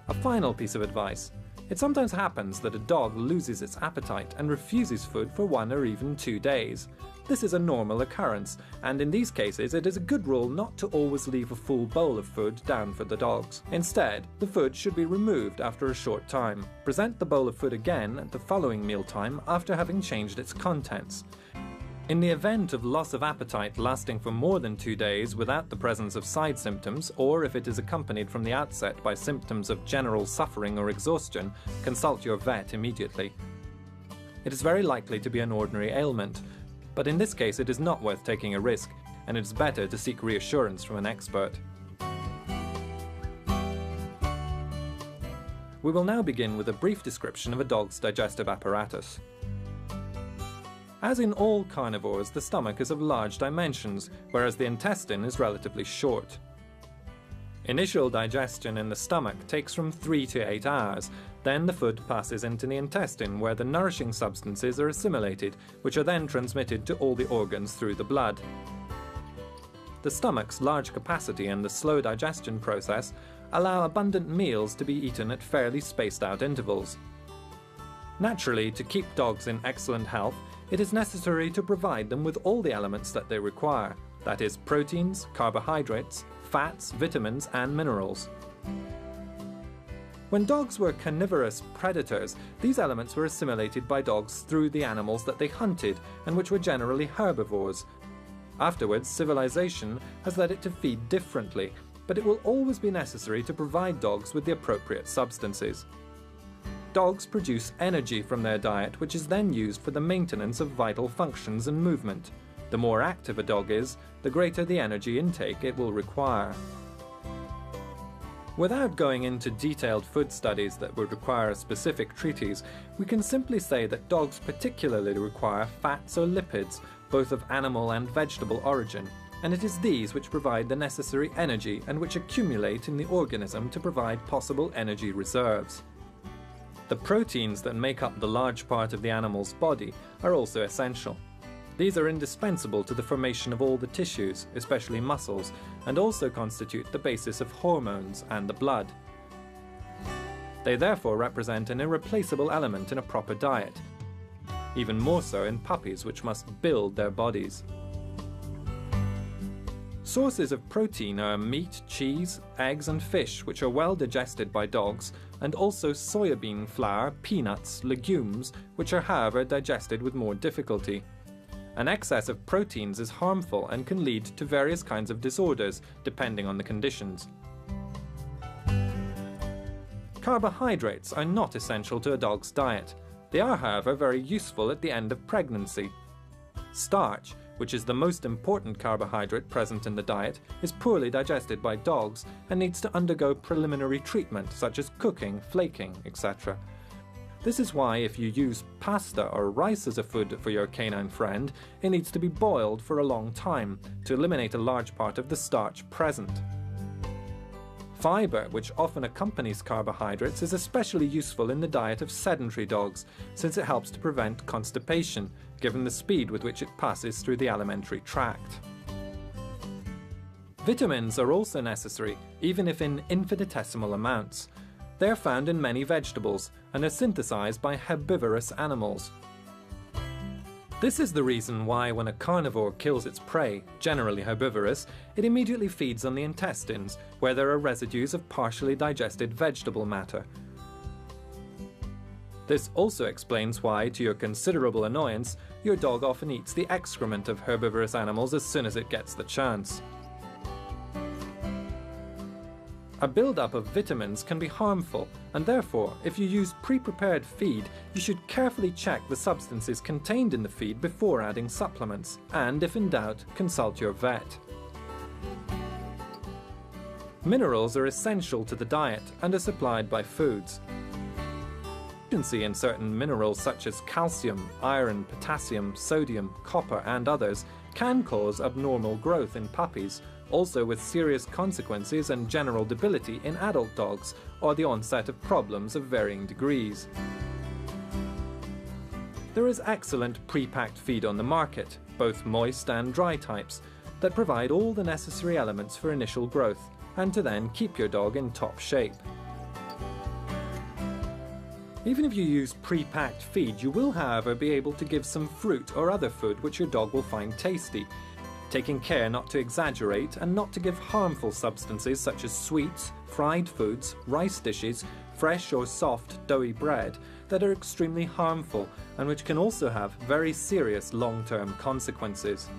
A final piece of advice. It sometimes happens that a dog loses its appetite and refuses food for 1 or even 2 days. This is a normal occurrence, and in these cases it is a good rule not to always leave a full bowl of food down for the dogs. Instead, the food should be removed after a short time. Present the bowl of food again at the following mealtime after having changed its contents. In the event of loss of appetite lasting for more than 2 days without the presence of side symptoms, or if it is accompanied from the outset by symptoms of general suffering or exhaustion, consult your vet immediately. It is very likely to be an ordinary ailment, but in this case it is not worth taking a risk, and it is better to seek reassurance from an expert. We will now begin with a brief description of a dog's digestive apparatus. As in all carnivores, the stomach is of large dimensions, whereas the intestine is relatively short. Initial digestion in the stomach takes from 3 to 8 hours. Then the food passes into the intestine, where the nourishing substances are assimilated, which are then transmitted to all the organs through the blood. The stomach's large capacity and the slow digestion process allow abundant meals to be eaten at fairly spaced out intervals. Naturally, to keep dogs in excellent health, it is necessary to provide them with all the elements that they require, that is, proteins, carbohydrates, fats, vitamins, and minerals. When dogs were carnivorous predators, these elements were assimilated by dogs through the animals that they hunted, and which were generally herbivores. Afterwards, civilization has led it to feed differently, but it will always be necessary to provide dogs with the appropriate substances. Dogs produce energy from their diet, which is then used for the maintenance of vital functions and movement. The more active a dog is, the greater the energy intake it will require. Without going into detailed food studies that would require a specific treatise, we can simply say that dogs particularly require fats or lipids, both of animal and vegetable origin, and it is these which provide the necessary energy and which accumulate in the organism to provide possible energy reserves. The proteins that make up the large part of the animal's body are also essential. These are indispensable to the formation of all the tissues, especially muscles, and also constitute the basis of hormones and the blood. They therefore represent an irreplaceable element in a proper diet, even more so in puppies, which must build their bodies. Sources of protein are meat, cheese, eggs and fish, which are well digested by dogs, and also soybean flour, peanuts, legumes, which are however digested with more difficulty. An excess of proteins is harmful and can lead to various kinds of disorders, depending on the conditions. Carbohydrates are not essential to a dog's diet. They are, however, very useful at the end of pregnancy. Starch, which is the most important carbohydrate present in the diet, is poorly digested by dogs and needs to undergo preliminary treatment such as cooking, flaking, etc. This is why if you use pasta or rice as a food for your canine friend, it needs to be boiled for a long time to eliminate a large part of the starch present. Fiber, which often accompanies carbohydrates, is especially useful in the diet of sedentary dogs, since it helps to prevent constipation, given the speed with which it passes through the alimentary tract. Vitamins are also necessary, even if in infinitesimal amounts. They are found in many vegetables and are synthesized by herbivorous animals. This is the reason why when a carnivore kills its prey, generally herbivorous, it immediately feeds on the intestines, where there are residues of partially digested vegetable matter. This also explains why, to your considerable annoyance, your dog often eats the excrement of herbivorous animals as soon as it gets the chance. A build-up of vitamins can be harmful, and therefore, if you use pre-prepared feed, you should carefully check the substances contained in the feed before adding supplements, and if in doubt, consult your vet. Minerals are essential to the diet and are supplied by foods. Deficiency in certain minerals such as calcium, iron, potassium, sodium, copper and others can cause abnormal growth in puppies, also with serious consequences and general debility in adult dogs, or the onset of problems of varying degrees. There is excellent pre-packed feed on the market, both moist and dry types, that provide all the necessary elements for initial growth, and to then keep your dog in top shape. Even if you use pre-packed feed, you will, however, be able to give some fruit or other food which your dog will find tasty, taking care not to exaggerate and not to give harmful substances such as sweets, fried foods, rice dishes, fresh or soft doughy bread that are extremely harmful and which can also have very serious long-term consequences.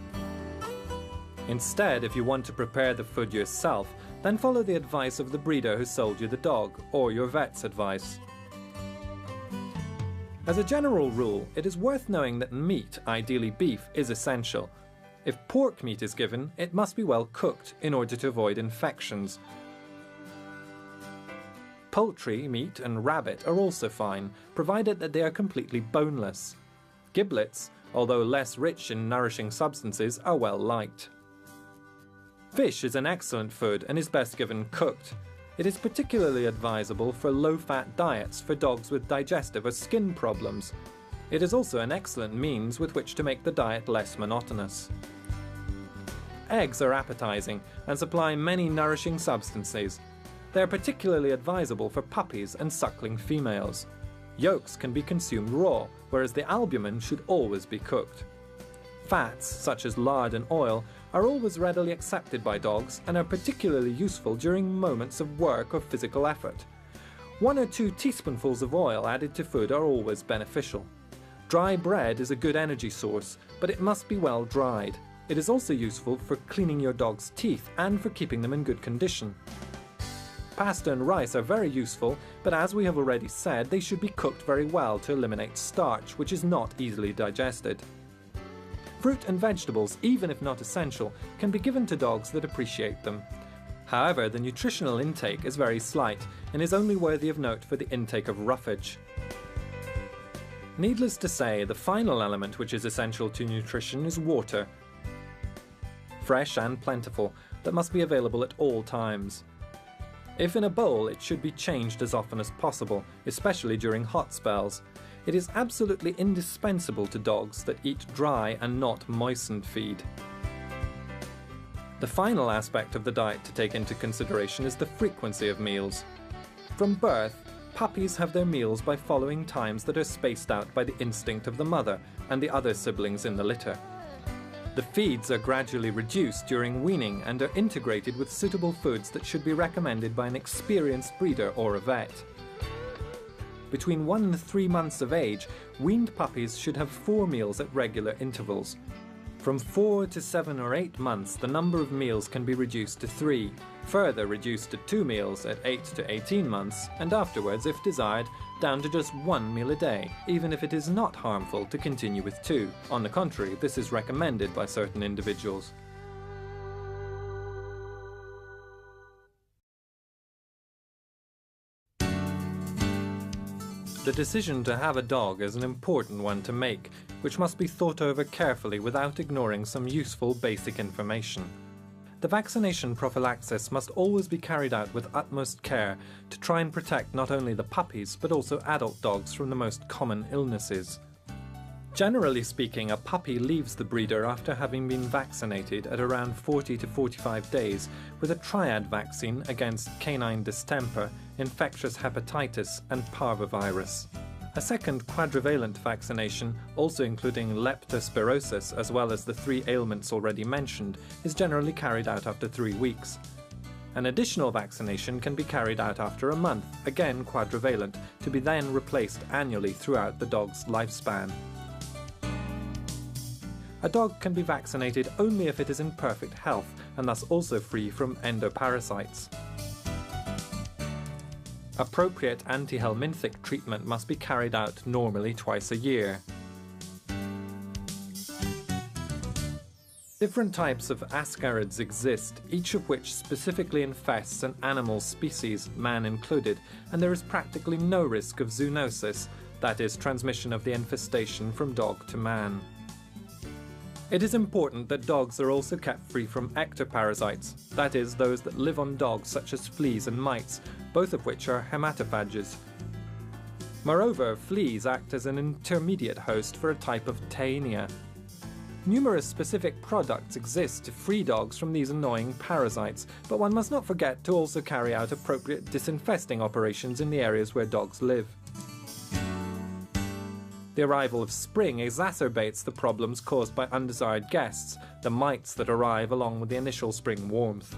Instead, if you want to prepare the food yourself, then follow the advice of the breeder who sold you the dog, or your vet's advice. As a general rule, it is worth knowing that meat, ideally beef, is essential. If pork meat is given, it must be well cooked in order to avoid infections. Poultry, meat and rabbit are also fine, provided that they are completely boneless. Giblets, although less rich in nourishing substances, are well liked. Fish is an excellent food and is best given cooked. It is particularly advisable for low-fat diets for dogs with digestive or skin problems. It is also an excellent means with which to make the diet less monotonous. Eggs are appetizing and supply many nourishing substances. They are particularly advisable for puppies and suckling females. Yolks can be consumed raw, whereas the albumin should always be cooked. Fats, such as lard and oil, are always readily accepted by dogs and are particularly useful during moments of work or physical effort. 1 or 2 teaspoonfuls of oil added to food are always beneficial. Dry bread is a good energy source, but it must be well dried. It is also useful for cleaning your dog's teeth and for keeping them in good condition. Pasta and rice are very useful, but as we have already said, they should be cooked very well to eliminate starch, which is not easily digested. Fruit and vegetables, even if not essential, can be given to dogs that appreciate them. However, the nutritional intake is very slight and is only worthy of note for the intake of roughage. Needless to say, the final element which is essential to nutrition is water. Fresh and plentiful, that must be available at all times. If in a bowl, it should be changed as often as possible, especially during hot spells. It is absolutely indispensable to dogs that eat dry and not moistened feed. The final aspect of the diet to take into consideration is the frequency of meals. From birth, puppies have their meals by following times that are spaced out by the instinct of the mother and the other siblings in the litter. The feeds are gradually reduced during weaning and are integrated with suitable foods that should be recommended by an experienced breeder or a vet. Between 1 and 3 months of age, weaned puppies should have 4 meals at regular intervals. From 4 to 7 or 8 months, the number of meals can be reduced to 3, further reduced to 2 meals at 8 to 18 months, and afterwards, if desired, down to just 1 meal a day, even if it is not harmful to continue with 2. On the contrary, this is recommended by certain individuals. The decision to have a dog is an important one to make, which must be thought over carefully without ignoring some useful basic information. The vaccination prophylaxis must always be carried out with utmost care to try and protect not only the puppies but also adult dogs from the most common illnesses. Generally speaking, a puppy leaves the breeder after having been vaccinated at around 40 to 45 days with a triad vaccine against canine distemper, infectious hepatitis and parvovirus. A second quadrivalent vaccination, also including leptospirosis as well as the 3 ailments already mentioned, is generally carried out after 3 weeks. An additional vaccination can be carried out after a month, again quadrivalent, to be then replaced annually throughout the dog's lifespan. A dog can be vaccinated only if it is in perfect health and thus also free from endoparasites. Appropriate antihelminthic treatment must be carried out normally twice a year. Different types of ascarids exist, each of which specifically infests an animal species, man included, and there is practically no risk of zoonosis, that is, transmission of the infestation from dog to man. It is important that dogs are also kept free from ectoparasites, that is, those that live on dogs such as fleas and mites, both of which are hematophages. Moreover, fleas act as an intermediate host for a type of taenia. Numerous specific products exist to free dogs from these annoying parasites, but one must not forget to also carry out appropriate disinfesting operations in the areas where dogs live. The arrival of spring exacerbates the problems caused by undesired guests, the mites that arrive along with the initial spring warmth.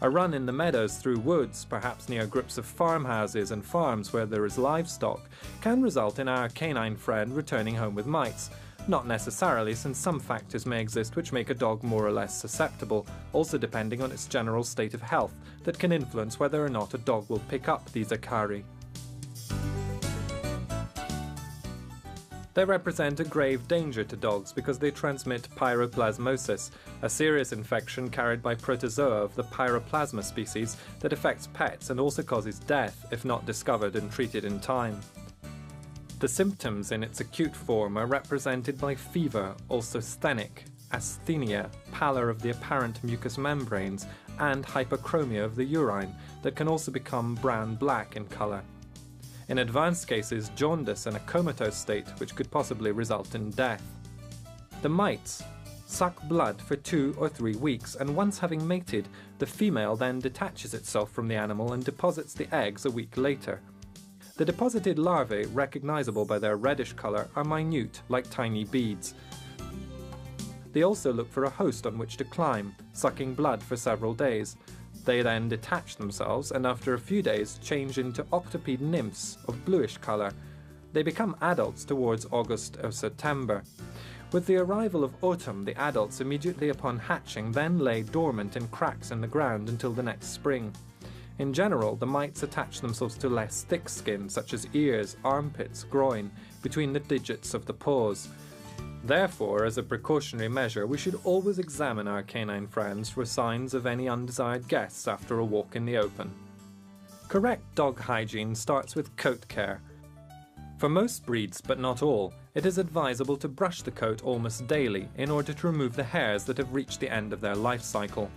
A run in the meadows through woods, perhaps near groups of farmhouses and farms where there is livestock, can result in our canine friend returning home with mites. Not necessarily, since some factors may exist which make a dog more or less susceptible, also depending on its general state of health, that can influence whether or not a dog will pick up these acari. They represent a grave danger to dogs because they transmit pyroplasmosis, a serious infection carried by protozoa of the Pyroplasma species that affects pets and also causes death if not discovered and treated in time. The symptoms in its acute form are represented by fever, also sthenic, asthenia, pallor of the apparent mucous membranes, and hyperchromia of the urine that can also become brown-black in colour. In advanced cases, jaundice and a comatose state which could possibly result in death. The mites suck blood for 2 or 3 weeks, and once having mated, the female then detaches itself from the animal and deposits the eggs a week later. The deposited larvae, recognizable by their reddish colour, are minute, like tiny beads. They also look for a host on which to climb, sucking blood for several days. They then detach themselves and after a few days change into octopede nymphs of bluish colour. They become adults towards August or September. With the arrival of autumn, the adults immediately upon hatching then lay dormant in cracks in the ground until the next spring. In general, the mites attach themselves to less thick skin, such as ears, armpits, groin, between the digits of the paws. Therefore, as a precautionary measure, we should always examine our canine friends for signs of any undesired guests after a walk in the open. Correct dog hygiene starts with coat care. For most breeds, but not all, it is advisable to brush the coat almost daily in order to remove the hairs that have reached the end of their life cycle.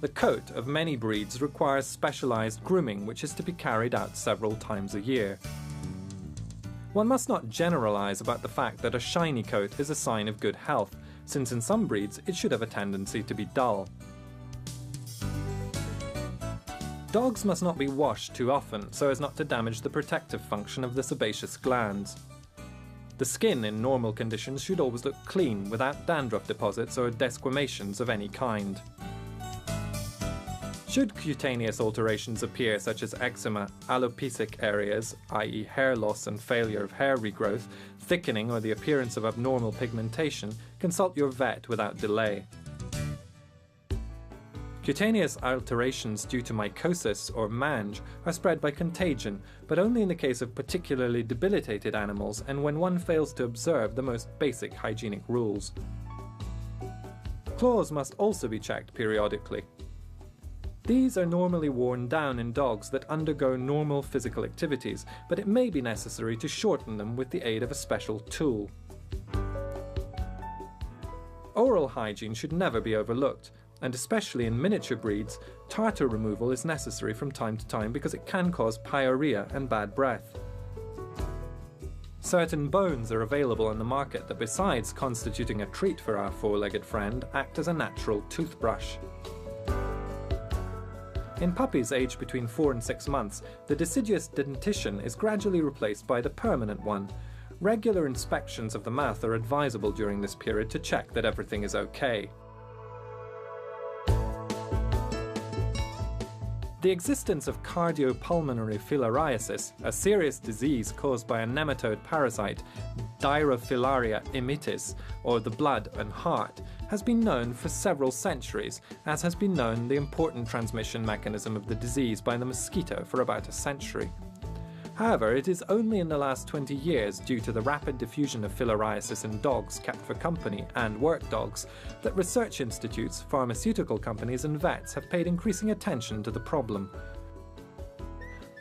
The coat of many breeds requires specialized grooming, which is to be carried out several times a year. One must not generalize about the fact that a shiny coat is a sign of good health, since in some breeds it should have a tendency to be dull. Dogs must not be washed too often so as not to damage the protective function of the sebaceous glands. The skin in normal conditions should always look clean, without dandruff deposits or desquamations of any kind. Should cutaneous alterations appear, such as eczema, alopecia areas, i.e. hair loss and failure of hair regrowth, thickening or the appearance of abnormal pigmentation, consult your vet without delay. Cutaneous alterations due to mycosis or mange are spread by contagion, but only in the case of particularly debilitated animals and when one fails to observe the most basic hygienic rules. Claws must also be checked periodically. These are normally worn down in dogs that undergo normal physical activities, but it may be necessary to shorten them with the aid of a special tool. Oral hygiene should never be overlooked, and especially in miniature breeds, tartar removal is necessary from time to time because it can cause pyorrhea and bad breath. Certain bones are available on the market that, besides constituting a treat for our four-legged friend, act as a natural toothbrush. In puppies aged between 4 and 6 months, the deciduous dentition is gradually replaced by the permanent one. Regular inspections of the mouth are advisable during this period to check that everything is okay. The existence of cardiopulmonary filariasis, a serious disease caused by a nematode parasite, Dirofilaria immitis, or the blood and heart, has been known for several centuries, as has been known the important transmission mechanism of the disease by the mosquito for about a century. However, it is only in the last 20 years, due to the rapid diffusion of filariasis in dogs kept for company and work dogs, that research institutes, pharmaceutical companies and vets have paid increasing attention to the problem.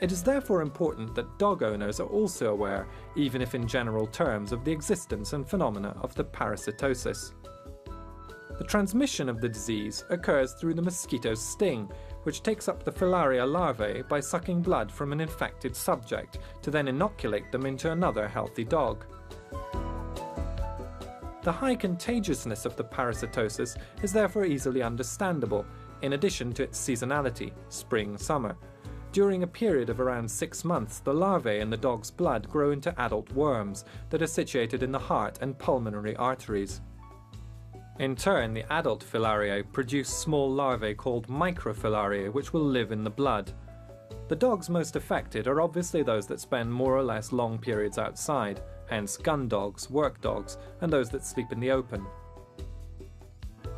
It is therefore important that dog owners are also aware, even if in general terms, of the existence and phenomena of the parasitosis. The transmission of the disease occurs through the mosquito's sting, which takes up the filaria larvae by sucking blood from an infected subject to then inoculate them into another healthy dog. The high contagiousness of the parasitosis is therefore easily understandable, in addition to its seasonality, spring-summer. During a period of around 6 months, the larvae in the dog's blood grow into adult worms that are situated in the heart and pulmonary arteries. In turn, the adult filariae produce small larvae called microfilariae, which will live in the blood. The dogs most affected are obviously those that spend more or less long periods outside, hence gun dogs, work dogs, and those that sleep in the open.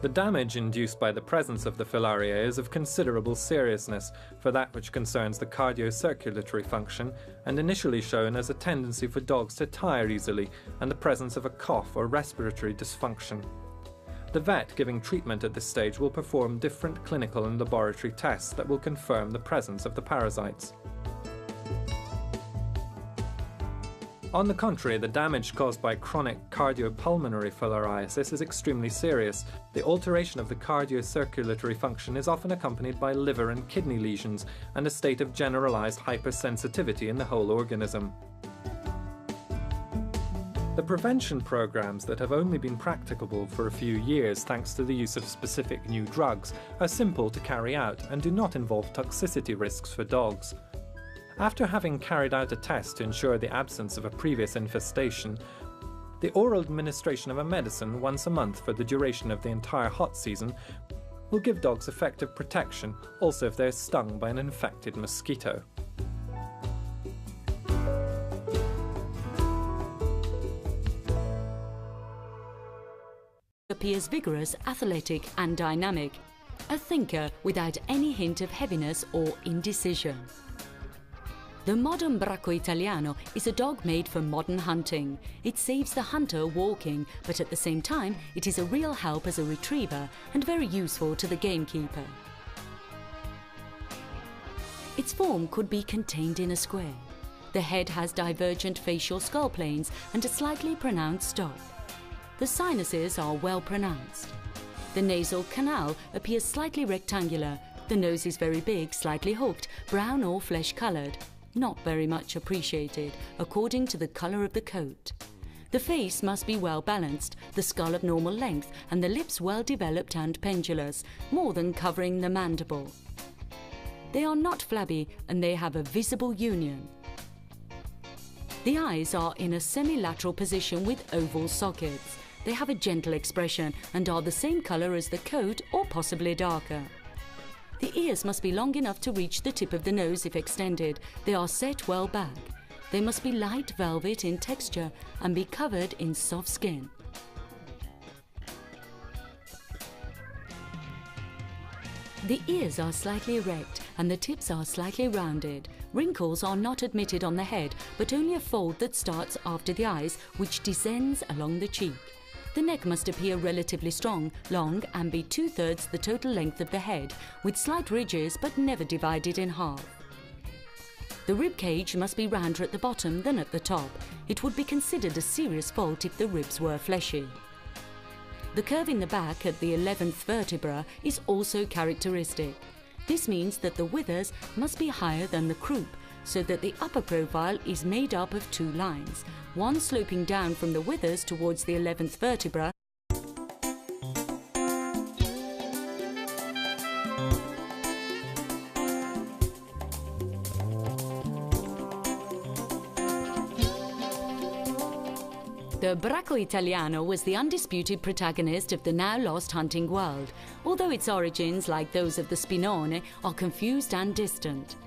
The damage induced by the presence of the filariae is of considerable seriousness for that which concerns the cardiocirculatory function, and initially shown as a tendency for dogs to tire easily and the presence of a cough or respiratory dysfunction. The vet giving treatment at this stage will perform different clinical and laboratory tests that will confirm the presence of the parasites. On the contrary, the damage caused by chronic cardiopulmonary filariasis is extremely serious. The alteration of the cardiocirculatory function is often accompanied by liver and kidney lesions and a state of generalized hypersensitivity in the whole organism. The prevention programs that have only been practicable for a few years thanks to the use of specific new drugs are simple to carry out and do not involve toxicity risks for dogs. After having carried out a test to ensure the absence of a previous infestation, the oral administration of a medicine once a month for the duration of the entire hot season will give dogs effective protection, also if they are stung by an infected mosquito. Appears vigorous, athletic and dynamic. A thinker without any hint of heaviness or indecision. The modern Bracco Italiano is a dog made for modern hunting. It saves the hunter walking, but at the same time it is a real help as a retriever and very useful to the gamekeeper. Its form could be contained in a square. The head has divergent facial skull planes and a slightly pronounced stop. The sinuses are well pronounced. The nasal canal appears slightly rectangular. The nose is very big, slightly hooked, brown or flesh-coloured. Not very much appreciated, according to the colour of the coat. The face must be well balanced, the skull of normal length, and the lips well developed and pendulous, more than covering the mandible. They are not flabby, and they have a visible union. The eyes are in a semi-lateral position with oval sockets. They have a gentle expression and are the same colour as the coat or possibly darker. The ears must be long enough to reach the tip of the nose if extended. They are set well back. They must be light velvet in texture and be covered in soft skin. The ears are slightly erect and the tips are slightly rounded. Wrinkles are not admitted on the head, but only a fold that starts after the eyes, which descends along the cheek. The neck must appear relatively strong, long, and be 2/3 the total length of the head, with slight ridges but never divided in half. The rib cage must be rounder at the bottom than at the top. It would be considered a serious fault if the ribs were fleshy. The curve in the back at the 11th vertebra is also characteristic. This means that the withers must be higher than the croup, so that the upper profile is made up of 2 lines, one sloping down from the withers towards the 11th vertebra The Bracco Italiano was the undisputed protagonist of the now lost hunting world, although its origins, like those of the Spinone, are confused and distant.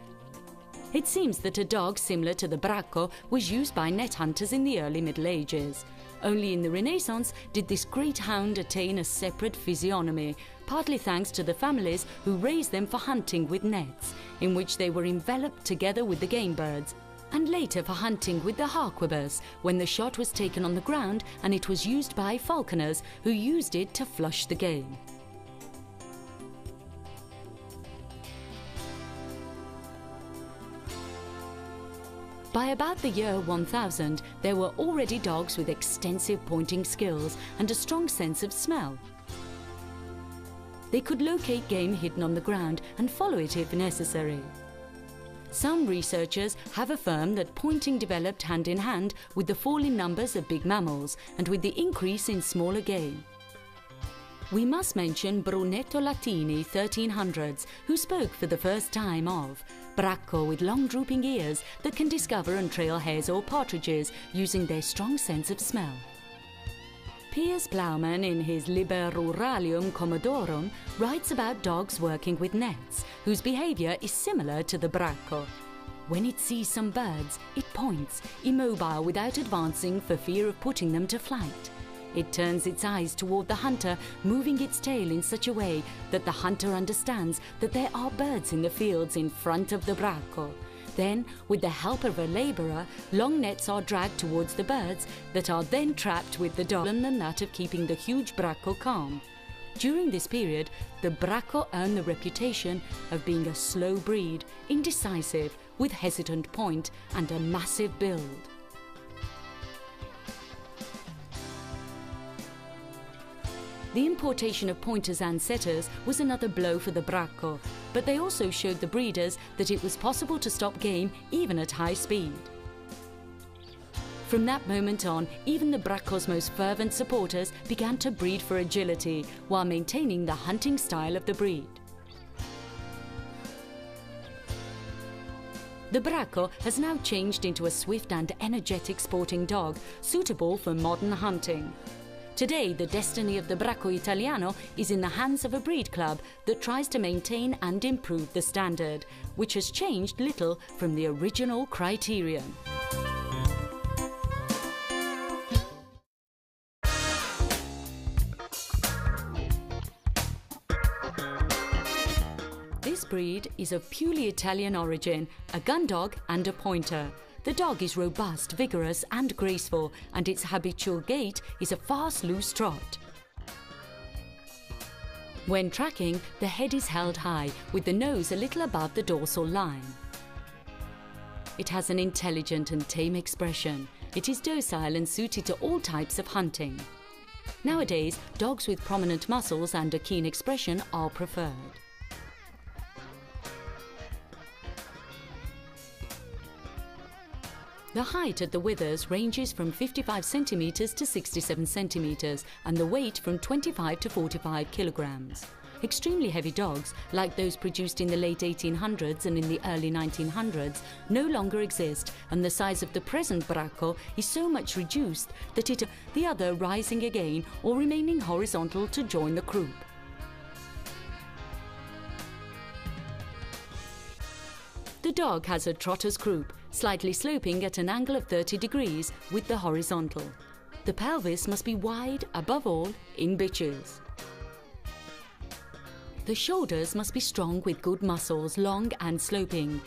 It seems that a dog similar to the Bracco was used by net hunters in the early Middle Ages. Only in the Renaissance did this great hound attain a separate physiognomy, partly thanks to the families who raised them for hunting with nets, in which they were enveloped together with the game birds, and later for hunting with the harquebus, when the shot was taken on the ground and it was used by falconers who used it to flush the game. By about the year 1000, there were already dogs with extensive pointing skills and a strong sense of smell. They could locate game hidden on the ground and follow it if necessary. Some researchers have affirmed that pointing developed hand in hand with the fall in numbers of big mammals and with the increase in smaller game. We must mention Brunetto Latini 1300s, who spoke for the first time of bracco with long drooping ears that can discover and trail hares or partridges using their strong sense of smell. Piers Plowman, in his Liber Ruralium Commodorum, writes about dogs working with nets, whose behaviour is similar to the bracco. When it sees some birds, it points, immobile without advancing for fear of putting them to flight. It turns its eyes toward the hunter, moving its tail in such a way that the hunter understands that there are birds in the fields in front of the bracco. Then, with the help of a labourer, long nets are dragged towards the birds that are then trapped with the dog than that of keeping the huge bracco calm. During this period, the bracco earned the reputation of being a slow breed, indecisive, with hesitant point and a massive build. The importation of pointers and setters was another blow for the bracco, but they also showed the breeders that it was possible to stop game even at high speed. From that moment on, even the bracco's most fervent supporters began to breed for agility while maintaining the hunting style of the breed. The bracco has now changed into a swift and energetic sporting dog, suitable for modern hunting. Today, the destiny of the bracco italiano is in the hands of a breed club that tries to maintain and improve the standard, which has changed little from the original criterion. This breed is of purely Italian origin, a gun dog and a pointer. The dog is robust, vigorous and graceful, and its habitual gait is a fast, loose trot. When tracking, the head is held high, with the nose a little above the dorsal line. It has an intelligent and tame expression. It is docile and suited to all types of hunting. Nowadays, dogs with prominent muscles and a keen expression are preferred. The height at the withers ranges from 55 centimetres to 67 centimetres and the weight from 25 to 45 kilograms. Extremely heavy dogs, like those produced in the late 1800s and in the early 1900s, no longer exist, and the size of the present bracco is so much reduced that the other rising again or remaining horizontal to join the croup. The dog has a trotter's croup, slightly sloping at an angle of 30 degrees with the horizontal. The pelvis must be wide, above all, in bitches. The shoulders must be strong with good muscles, long and sloping.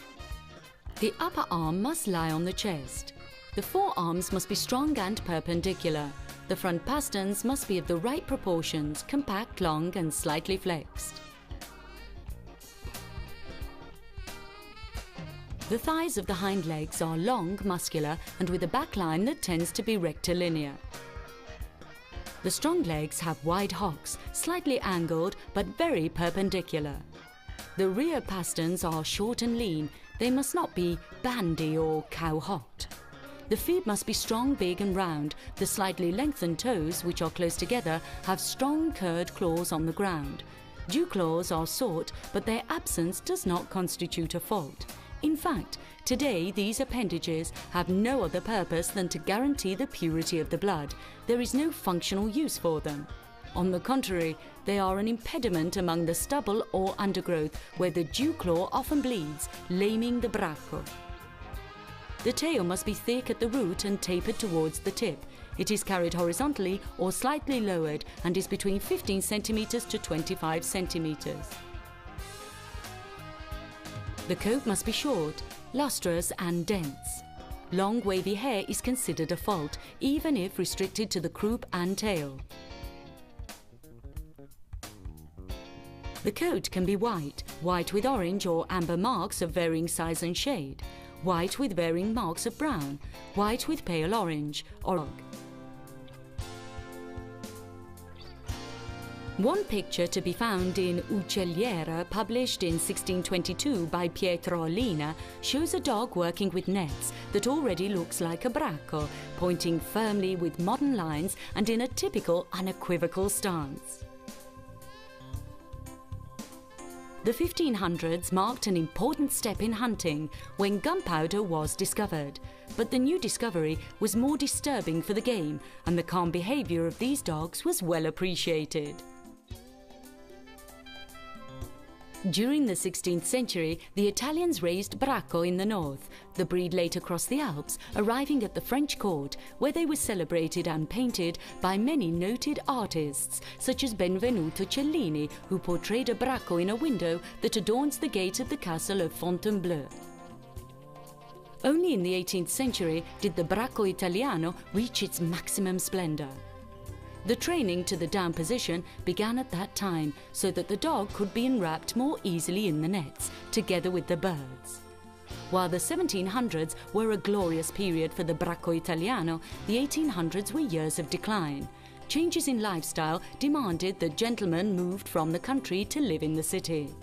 The upper arm must lie on the chest. The forearms must be strong and perpendicular. The front pasterns must be of the right proportions, compact, long and slightly flexed. The thighs of the hind legs are long, muscular, and with a back line that tends to be rectilinear. The strong legs have wide hocks, slightly angled but very perpendicular. The rear pasterns are short and lean. They must not be bandy or cow-hocked. The feet must be strong, big and round. The slightly lengthened toes, which are close together, have strong curved claws on the ground. Dew claws are sought, but their absence does not constitute a fault. In fact, today these appendages have no other purpose than to guarantee the purity of the blood. There is no functional use for them. On the contrary, they are an impediment among the stubble or undergrowth, where the dew claw often bleeds, laming the bracco. The tail must be thick at the root and tapered towards the tip. It is carried horizontally or slightly lowered and is between 15 centimetres to 25 centimetres. The coat must be short, lustrous and dense. long wavy hair is considered a fault, even if restricted to the croup and tail. The coat can be white, white with orange or amber marks of varying size and shade, white with varying marks of brown, white with pale orange, or one picture to be found in Uccelliera, published in 1622 by Pietro Ollina, shows a dog working with nets that already looks like a bracco, pointing firmly with modern lines and in a typical unequivocal stance. The 1500s marked an important step in hunting when gunpowder was discovered, but the new discovery was more disturbing for the game, and the calm behaviour of these dogs was well appreciated. During the 16th century, the Italians raised bracco in the north. The breed later crossed the Alps, arriving at the French court, where they were celebrated and painted by many noted artists, such as Benvenuto Cellini, who portrayed a bracco in a window that adorns the gate of the castle of Fontainebleau. Only in the 18th century did the bracco italiano reach its maximum splendour. The training to the down position began at that time, so that the dog could be enwrapped more easily in the nets, together with the birds. While the 1700s were a glorious period for the bracco italiano, the 1800s were years of decline. Changes in lifestyle demanded that gentlemen moved from the country to live in the city.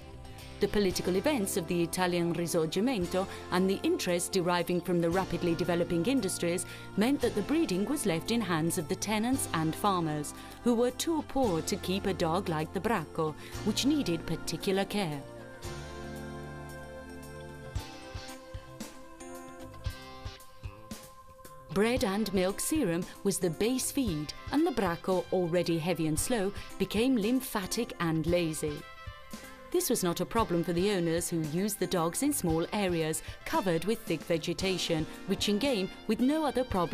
The political events of the Italian Risorgimento and the interest deriving from the rapidly developing industries meant that the breeding was left in hands of the tenants and farmers, who were too poor to keep a dog like the bracco, which needed particular care. Bread and milk serum was the base feed, and the bracco, already heavy and slow, became lymphatic and lazy. This was not a problem for the owners, who used the dogs in small areas covered with thick vegetation, reaching game with no other problem.